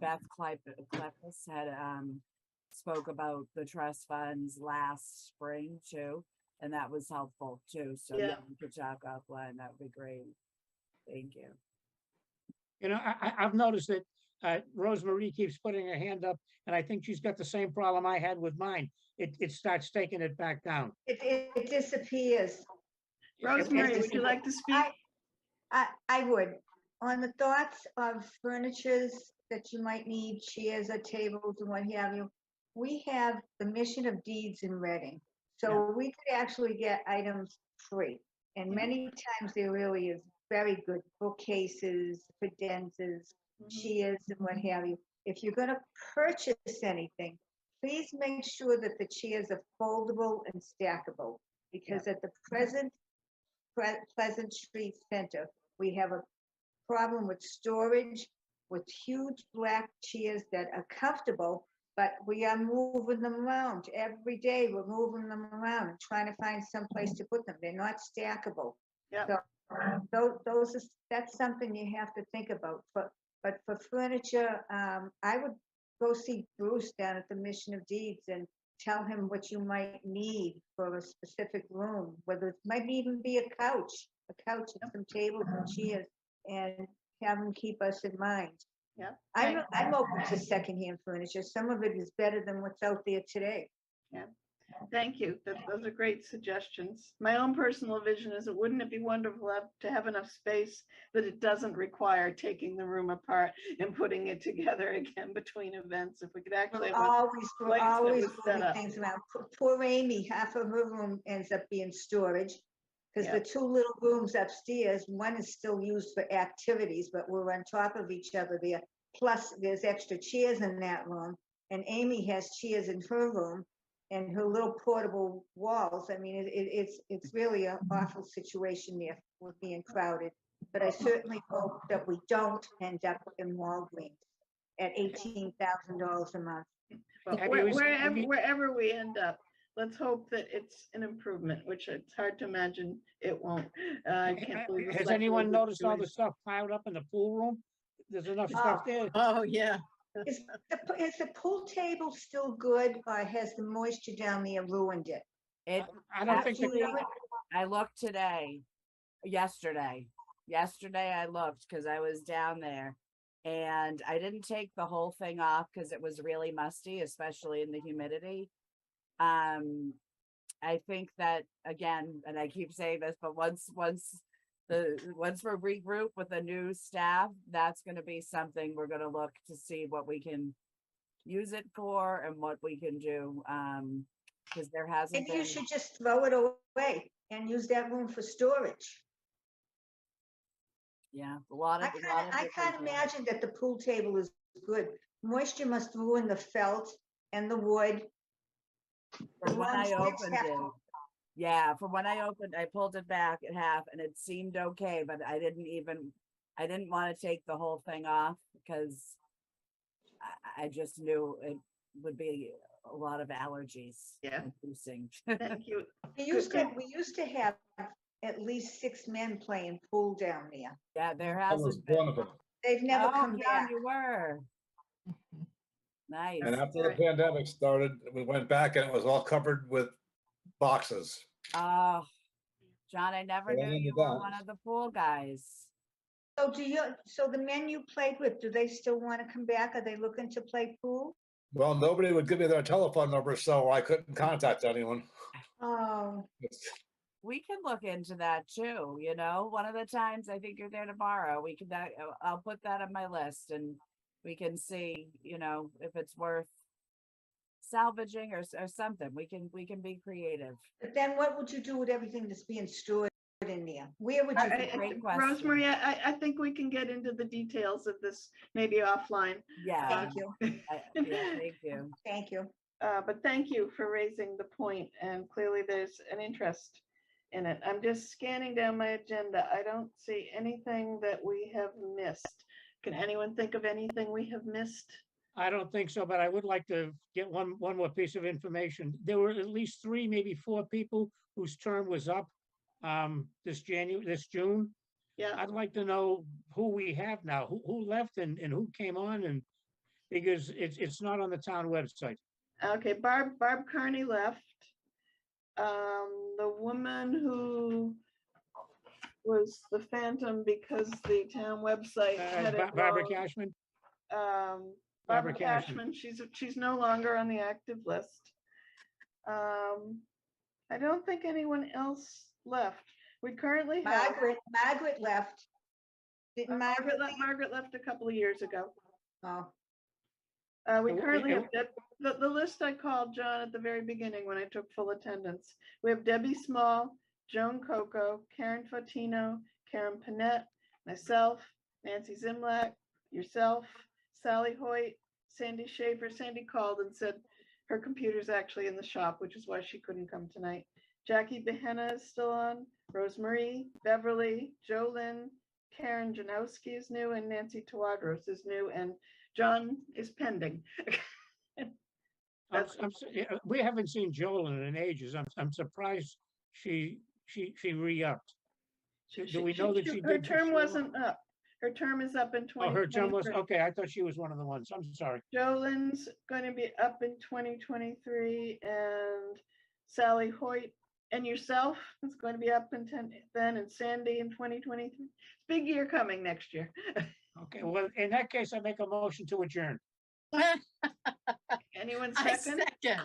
S3: Beth Kleppis had spoke about the trust funds last spring too, and that was helpful too. So yeah, we could talk offline. That would be great. Thank you.
S5: You know, I've noticed that Rosemarie keeps putting her hand up, and I think she's got the same problem I had with mine. It starts taking it back down.
S6: It disappears.
S2: Rosemary, would you like to speak?
S6: I would. On the thoughts of furnitures that you might need, chairs or tables and what have you, we have the Mission of Deeds in Reading. So we could actually get items free. And many times there really is very good bookcases, credenzas, chairs and what have you. If you're going to purchase anything, please make sure that the chairs are foldable and stackable, because at the present Pleasant Street Center, we have a problem with storage with huge black chairs that are comfortable, but we are moving them around every day. We're moving them around and trying to find some place to put them. They're not stackable. So that's something you have to think about. But for furniture, I would go see Bruce down at the Mission of Deeds and tell him what you might need for a specific room, whether it might even be a couch and some tables and chairs, and have him keep us in mind.
S2: Yeah,
S6: I'm open to secondhand furniture. Some of it is better than what's out there today.
S2: Yeah, thank you. Those are great suggestions. My own personal vision is, wouldn't it be wonderful to have enough space that it doesn't require taking the room apart and putting it together again between events? If we could actually
S6: we're always moving things around. Poor Amy, half of her room ends up being storage, because the two little rooms upstairs, one is still used for activities, but we're on top of each other there. Plus, there's extra chairs in that room, and Amy has chairs in her room and her little portable walls. I mean, it's really an awful situation there with being crowded. but I certainly hope that we don't end up in Walgreens at $18,000 a month.
S2: But
S5: Have you- have you-
S2: wherever we end up, let's hope that it's an improvement, which it's hard to imagine it won't. I can't believe. the
S5: Has
S2: select
S5: anyone
S2: board is
S5: noticed all
S2: doing
S5: the stuff piled up in the pool room? There's enough stuff there.
S11: Oh, yeah.
S6: Is the pool table still good, or has the moisture down there ruined it?
S3: It
S5: I don't think
S3: actually,
S5: the,
S3: I looked yesterday I looked because I was down there and I didn't take the whole thing off because it was really musty, especially in the humidity. I think that again, and I keep saying this, but once we're regroup with the new staff, that's going to be something we're going to look to see what we can use it for and what we can do. Because there hasn't
S6: Maybe you
S3: been.
S6: should just throw it away and use that room for storage.
S3: Yeah, a lot of
S6: I
S3: different
S6: can't
S3: things.
S6: imagine that the pool table is good. Moisture must ruin the felt and the wood.
S3: From when I
S6: Lunch breaks
S3: opened
S6: have
S3: it,
S6: to-
S3: yeah, from when I opened, I pulled it back in half and it seemed okay, but I didn't want to take the whole thing off because I just knew it would be a lot of allergies.
S2: Yeah.
S3: Inducing.
S2: Thank you.
S6: We used to have at least 6 men playing pool down there.
S3: Yeah, there
S4: That was
S3: hasn't been.
S4: wonderful.
S6: They've never
S3: Oh,
S6: come
S3: John,
S6: back.
S3: you were. Nice.
S4: And after the pandemic started, we went back and it was all covered with boxes.
S3: Oh, John, I never
S4: Well,
S3: knew
S4: then
S3: you
S4: you
S3: were
S4: don't.
S3: one of the pool guys.
S6: So the men you played with, do they still want to come back? Are they looking to play pool?
S4: Well, nobody would give me their telephone number, so I couldn't contact anyone.
S6: Oh,
S3: We can look into that too, you know, one of the times I think you're there tomorrow, we can, I'll put that on my list and we can see, you know, if it's worth salvaging or something. We can be creative.
S6: but then what would you do with everything that's being stored in there? Where would you?
S3: Great question.
S2: Rosemary, I think we can get into the details of this maybe offline.
S3: Yeah.
S6: Thank you.
S3: Yeah, thank you.
S6: Thank you.
S2: But thank you for raising the point, and clearly there's an interest in it. I'm just scanning down my agenda. I don't see anything that we have missed. Can anyone think of anything we have missed?
S5: I don't think so, but I would like to get one more piece of information. There were at least 3, maybe 4 people whose term was up this June.
S2: Yeah,
S5: I'd like to know who we have now, who left and who came on, and because it's not on the town website.
S2: okay, Barb Carney left. The woman who was the phantom because the town website had it
S5: Barbara
S2: wrong.
S5: Cashman.
S2: Barbara
S5: Cashman.
S2: Cashman, she's no longer on the active list. I don't think anyone else left. We currently have.
S6: Margaret left. Didn't Margaret leave?
S2: Margaret left a couple of years ago.
S6: Oh,
S2: We
S5: So,
S2: currently
S5: and-
S2: have the list I called John at the very beginning when I took full attendance. We have Debbie Small, Joan Coco, Karen Fotino, Karen Panett, myself, Nancy Zimlak, yourself, Sally Hoyt, Sandy Schaefer. Sandy called and said her computer's actually in the shop, which is why she couldn't come tonight. Jackie Behenna is still on, Rosemarie, Beverly, Jolynn, Karen Janowski is new, and Nancy Tawadros is new, and John is pending.
S5: We haven't seen Jolyn in ages. I'm surprised she re-upped. Do we know that she
S2: Her
S5: did?
S2: term wasn't up. Her term is up in
S5: Oh, her term was,
S2: 2023.
S5: okay, I thought she was one of the ones. I'm sorry.
S2: Jolynn's going to be up in 2023, and Sally Hoyt and yourself is going to be up in then, and Sandy in 2023. Big year coming next year.
S5: Okay, well, in that case, I make a motion to adjourn.
S2: Anyone
S11: I
S2: second?
S11: second.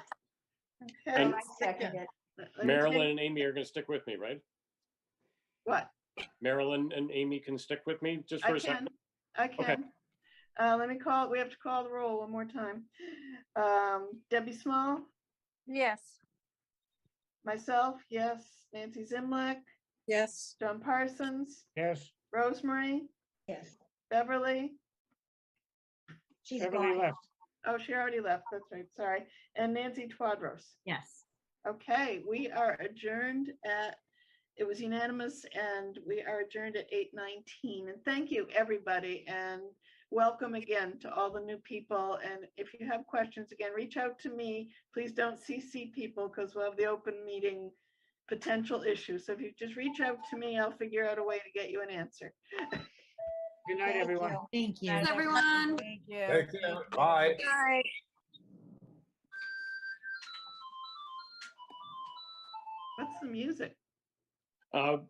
S2: Okay.
S10: And
S6: I second it.
S2: Let me
S10: Marilyn
S2: take-
S10: and Amy are gonna stick with me, right?
S2: What?
S10: Marilyn and Amy can stick with me just for
S2: I
S10: a second?
S2: can. I
S10: Okay.
S2: can. Let me call, we have to call the roll one more time. Debbie Small,
S12: Yes.
S2: myself, yes. Nancy Zimlak,
S11: Yes.
S2: John Parsons,
S5: Yes,
S2: Rosemary,
S6: Yes.
S2: Beverly.
S6: She's
S5: Beverly
S6: gone.
S5: left.
S2: Oh, she already left. That's right. Sorry. And Nancy Twadros.
S7: Yes.
S2: Okay, we are adjourned at It was unanimous, and we are adjourned at 8:19. And thank you, everybody, and welcome again to all the new people. And if you have questions, again, reach out to me. Please don't CC people because we'll have the open meeting potential issue. So if you just reach out to me, I'll figure out a way to get you an answer.
S5: Good night, everyone.
S7: Thank you.
S3: Thanks,
S1: everyone.
S3: Thank you.
S4: Take care. Bye.
S1: Bye.
S2: What's the music?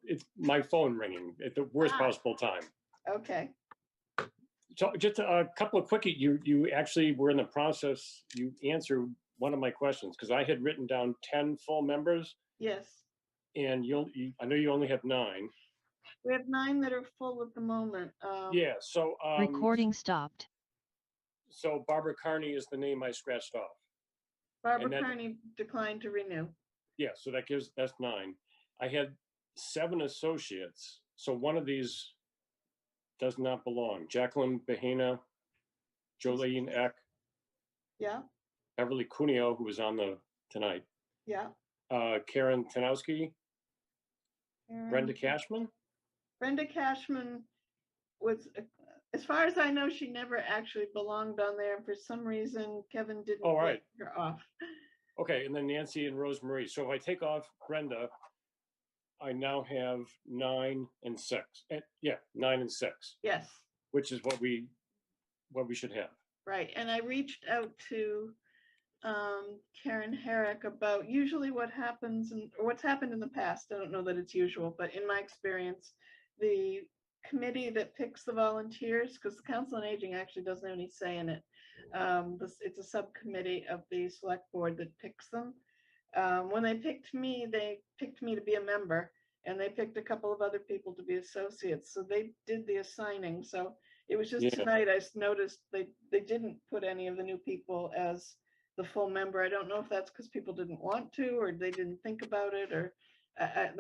S10: It's my phone ringing at the worst possible time.
S2: Okay.
S10: So just a couple of quickie, you actually were in the process, you answered one of my questions, because I had written down 10 full members,
S2: Yes.
S10: and I know you only have 9.
S2: We have 9 that are full at the moment.
S10: Yeah, so.
S8: Recording stopped.
S10: So Barbara Carney is the name I scratched off.
S2: Barbara
S10: and then-
S2: Carney declined to renew.
S10: Yeah, so that's 9. I had 7 associates, so one of these does not belong. Jacqueline Bahena, Jolene Eck,
S2: Yeah,
S10: Beverly Cuneo, who was on tonight,
S2: yeah.
S10: Karen Tanowski, Brenda
S2: And
S10: Cashman.
S2: Brenda Cashman was, as far as I know, she never actually belonged on there. For some reason, Kevin didn't
S10: Oh, right.
S2: get her off.
S10: Okay, and then Nancy and Rosemarie. So if I take off Brenda, I now have 9 and 6. Yeah, 9 and 6,
S2: Yes,
S10: which is what we should have.
S2: right. And I reached out to Karen Herrick about usually what happens or what's happened in the past. I don't know that it's usual, but in my experience, the committee that picks the volunteers, because the Council on Aging actually doesn't have any say in it. It's a subcommittee of the select board that picks them. When they picked me to be a member, and they picked a couple of other people to be associates. So they did the assigning. So it was just
S10: Yeah.
S2: tonight I noticed they didn't put any of the new people as the full member. I don't know if that's because people didn't want to, or they didn't think about it, or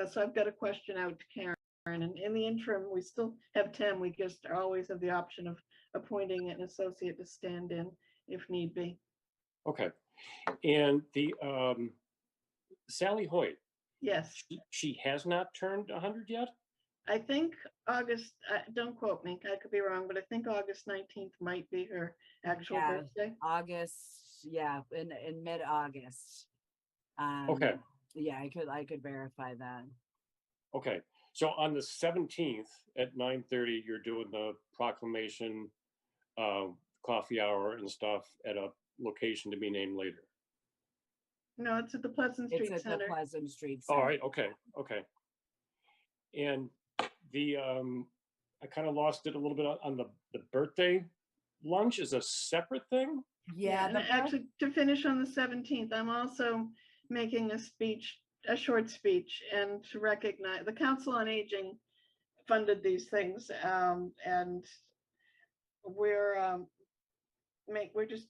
S2: so I've got a question out to Karen. And in the interim, we still have 10. We just always have the option of appointing an associate to stand in if need be.
S10: Okay, and the Sally Hoyt,
S2: Yes,
S10: she has not turned 100 yet.
S2: I think August, don't quote me, I could be wrong, but I think August 19th might be her actual
S3: Yeah.
S2: birthday.
S3: August, yeah, in mid-August.
S10: Okay.
S3: Yeah, I could verify that.
S10: Okay, so on the 17th at 9:30, you're doing the proclamation, coffee hour and stuff at a location to be named later.
S2: No, it's at the Pleasant
S3: It's
S2: Street
S3: at the
S2: Center.
S3: Pleasant Street
S10: All
S3: Center.
S10: right, okay. And the, I kind of lost it a little bit on the birthday lunch is a separate thing?
S3: Yeah,
S2: And actually, to finish on the 17th, I'm also making a short speech, and to recognize the Council on Aging funded these things, and we're just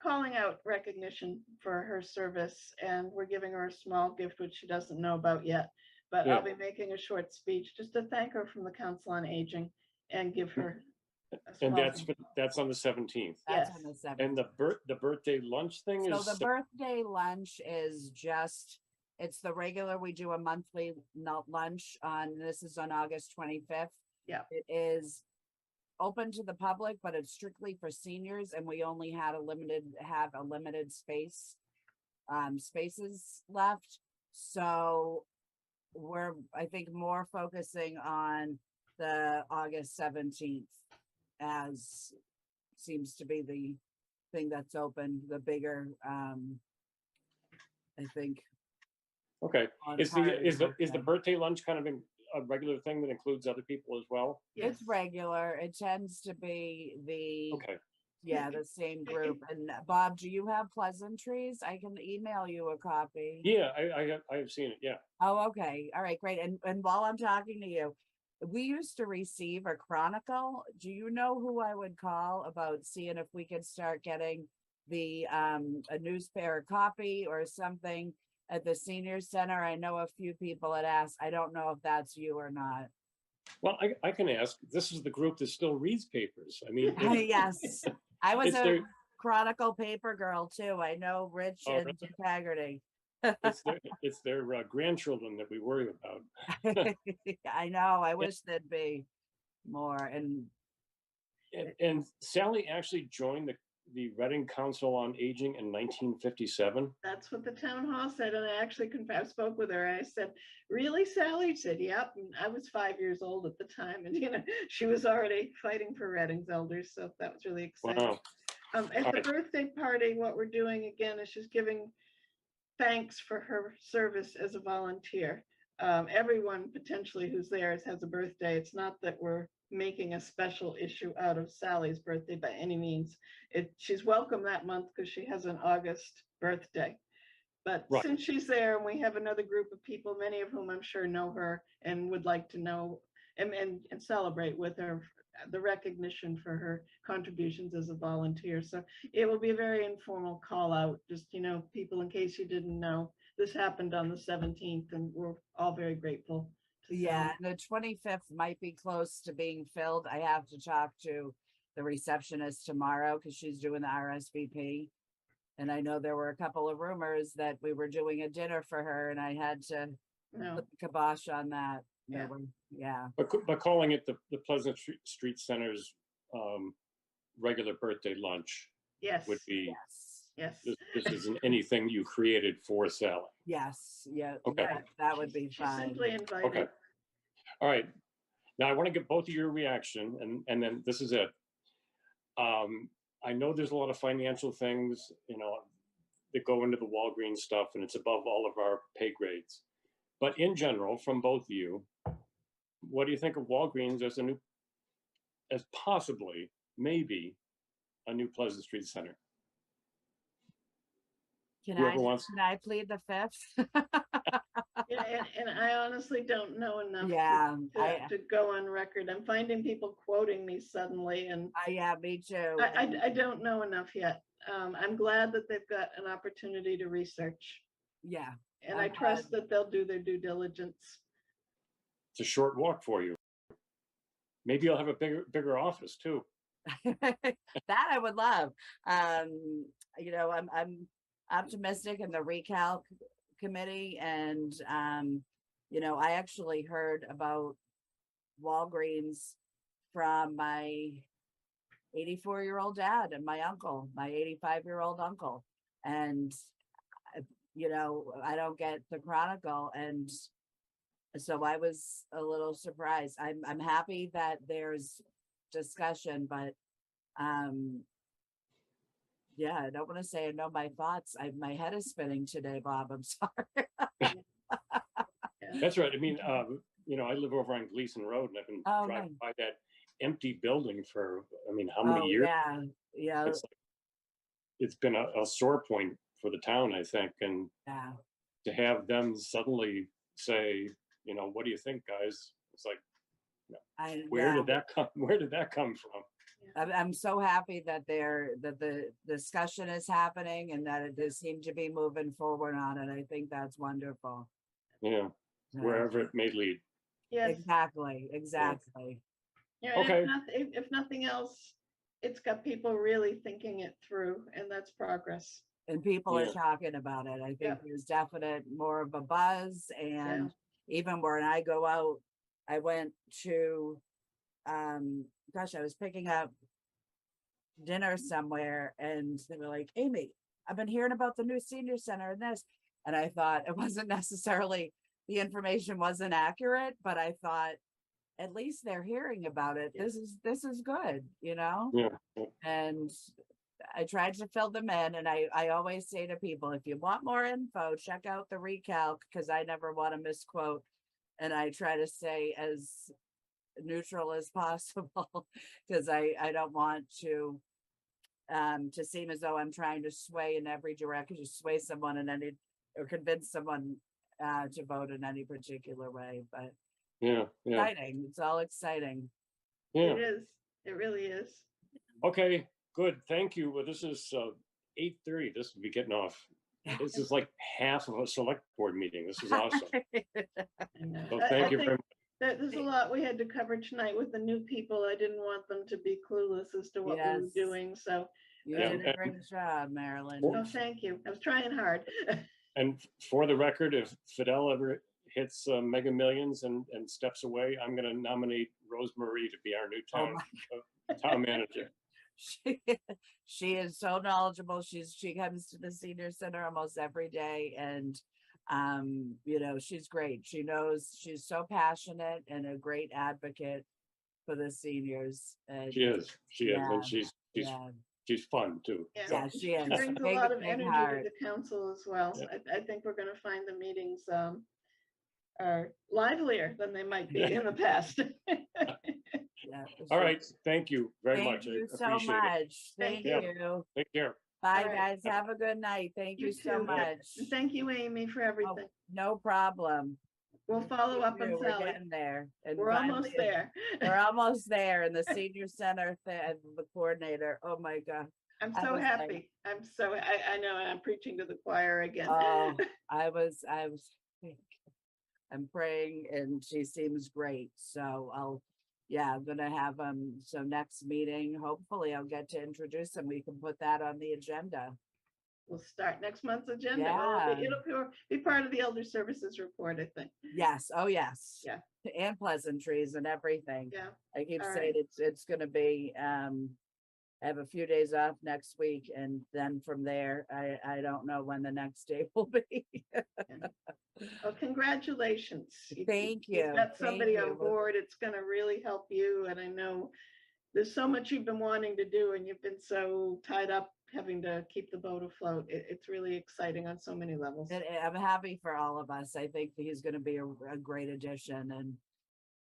S2: calling out recognition for her service, and we're giving her a small gift which she doesn't know about yet. But I'll be making a short speech just to thank her from the Council on Aging and give her.
S10: And that's on the 17th.
S3: That's on the 17th.
S10: And the birthday lunch thing
S3: So
S10: is.
S3: the birthday lunch is just, it's the regular, we do a monthly lunch this is on August 25th.
S2: Yeah.
S3: It is open to the public, but it's strictly for seniors, and we only have a limited spaces left. So we're, I think, more focusing on the August 17th as seems to be the thing that's open, the bigger, I think.
S10: Okay,
S3: on
S10: is
S3: part of
S10: the
S3: birthday.
S10: birthday lunch kind of a regular thing that includes other people as well?
S3: It's regular. It tends to be the same group. And Bob, do you have pleasantries? I can email you a copy.
S10: Yeah, I have seen it. Yeah.
S3: Oh, okay. All right, great. And while I'm talking to you, we used to receive a chronicle. Do you know who I would call about seeing if we could start getting a newspaper copy or something at the senior center? I know a few people had asked. I don't know if that's you or not.
S10: Well, I can ask. This is the group that still reads papers. I mean,
S3: Yes, I was
S10: it's
S3: a
S10: their-
S3: chronicle paper girl too. I know Rich
S10: Oh,
S3: and
S10: really?
S3: Haggerty.
S10: It's their grandchildren that we worry about.
S3: I know. I wish there'd be more.
S10: And Sally actually joined the Reading Council on Aging in 1957.
S2: That's what the town hall said, and I actually I spoke with her. I said, "Really, Sally?" She said, "Yep." And I was 5 years old at the time, and she was already fighting for Reading's elders, so that was really exciting.
S10: Wow.
S2: At the birthday party, what we're doing again is she's giving thanks for her service as a volunteer. Everyone potentially who's there has a birthday. It's not that we're making a special issue out of Sally's birthday by any means. She's welcome that month because she has an August birthday. But
S10: Right.
S2: Since she's there and we have another group of people, many of whom I'm sure know her and would like to know and celebrate with her the recognition for her contributions as a volunteer. So it will be a very informal call out, just, people, in case you didn't know, this happened on the 17th and we're all very grateful.
S3: Yeah, the 25th might be close to being filled. I have to talk to the receptionist tomorrow because she's doing the RSVP. And I know there were a couple of rumors that we were doing a dinner for her and I had to put the kibosh on that. Yeah.
S10: But calling it the Pleasant Street Center's regular birthday lunch would be,
S2: yes.
S10: This isn't anything you created for Sally.
S3: Yes. Yeah.
S10: Okay.
S3: That would be fine.
S2: Simply invited.
S10: Okay. All right. Now I want to get both of your reaction and then this is it. I know there's a lot of financial things, that go into the Walgreens stuff and it's above all of our pay grades. But in general, from both of you, what do you think of Walgreens as possibly, maybe, a new Pleasant Street Center?
S3: Can I plead the fifth?
S2: Yeah, and I honestly don't know enough to go on record. I'm finding people quoting me suddenly, and
S3: me too.
S2: I don't know enough yet. I'm glad that they've got an opportunity to research.
S3: Yeah.
S2: And I trust that they'll do their due diligence.
S10: It's a short walk for you. Maybe you'll have a bigger office too.
S3: That I would love. I'm optimistic in the recalc committee, and I actually heard about Walgreens from my 84-year-old dad and my uncle, my 85-year-old uncle, and I don't get the Chronicle, and so I was a little surprised. I'm happy that there's discussion, but I don't want to say I know my thoughts. My head is spinning today, Bob. I'm sorry.
S10: That's right. I mean, I live over on Gleason Road, and I've been driving by that empty building for, how many years?
S3: Yeah.
S10: It's been a sore point for the town, I think, and to have them suddenly say, what do you think, guys? It's like, where did that come? Where did that come from?
S3: I'm so happy that the discussion is happening and that it does seem to be moving forward on it. I think that's wonderful.
S10: Yeah, wherever it may lead.
S2: Yes.
S3: Exactly.
S2: Yeah,
S10: okay.
S2: If nothing else, it's got people really thinking it through, and that's progress.
S3: And people are talking about it. I think there's definite more of a buzz, and even when I go out, I went to, I was picking up dinner somewhere, and they were like, "Amy, I've been hearing about the new senior center and this," and I thought it wasn't necessarily, the information wasn't accurate, but I thought, at least they're hearing about it. This is good,
S10: Yeah.
S3: And I tried to fill them in, and I always say to people, if you want more info, check out the recalc, because I never want to misquote, and I try to stay as neutral as possible because I don't want to seem as though I'm trying to sway in every direction, to sway someone or convince someone to vote in any particular way. But exciting. It's all exciting.
S10: Yeah.
S2: It is. It really is.
S10: Okay, good. Thank you. Well, this is 8:30. This will be getting off. This is like half of a select board meeting. This is awesome. So thank you very much.
S2: There's a lot we had to cover tonight with the new people. I didn't want them to be clueless as to what we were doing. So
S3: you did a great job, Marilyn.
S2: Oh, thank you. I was trying hard.
S10: And for the record, if Fidel ever hits Mega Millions and steps away, I'm going to nominate Rose Marie to be our new town manager.
S3: She is so knowledgeable. She comes to the senior center almost every day, and you know, she's great. She knows, she's so passionate and a great advocate for the seniors. And
S10: She is, and she's fun too.
S3: Yeah, she is.
S2: Brings a
S3: Big,
S2: lot of
S3: big
S2: energy
S3: heart.
S2: to the council as well.
S10: Yeah.
S2: I think we're gonna find the meetings are livelier than they might be in the past.
S3: Yeah,
S10: All right, thank you very
S3: Thank
S10: much.
S3: you
S10: I
S3: so
S10: appreciate it.
S3: much. Thank
S10: Yeah.
S3: you.
S10: Take care.
S3: Bye,
S2: All right.
S3: guys. Have a good night. Thank you so
S2: too.
S3: much.
S2: And thank you, Amy, for
S3: Oh,
S2: everything.
S3: no problem.
S2: We'll follow up on
S3: We're
S2: Sally.
S3: getting there. And
S2: We're almost
S3: finally,
S2: there.
S3: we're almost there in the senior center, the coordinator. Oh my God.
S2: I'm
S3: I
S2: so
S3: was
S2: happy. I know I'm preaching to the choir again.
S3: Oh, I'm praying, and she seems great. So I'm gonna have so next meeting, hopefully I'll get to introduce him. We can put that on the agenda.
S2: We'll start next month's agenda. Well, it'll be part of the Elder Services report, I think.
S3: Yes. Oh, yes.
S2: Yeah.
S3: And pleasantries and everything.
S2: Yeah.
S3: I keep
S2: All
S3: saying
S2: right.
S3: it's gonna be, I have a few days off next week, and then from there, I don't know when the next day will be.
S2: Well, congratulations.
S3: Thank you.
S2: You've got
S3: Thank
S2: somebody on
S3: you.
S2: board. It's gonna really help you. And I know there's so much you've been wanting to do, and you've been so tied up having to keep the boat afloat. It's really exciting on so many levels.
S3: And I'm happy for all of us. I think he's going to be a great addition, and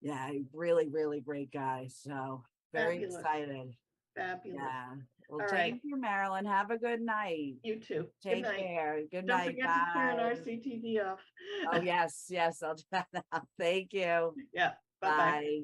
S3: yeah, really, really great guy. So very
S2: Fabulous.
S3: excited.
S2: Fabulous.
S3: Yeah. Well,
S2: All
S3: thank
S2: right.
S3: you, Marilyn. Have a good night.
S2: You too.
S3: Take
S2: Good night.
S3: care. Good
S2: Don't
S3: night.
S2: forget to turn
S3: Bye.
S2: RCTV off.
S3: Oh, yes. Yes. I'll do that now. Thank you.
S2: Yeah. Bye-bye.
S3: Bye.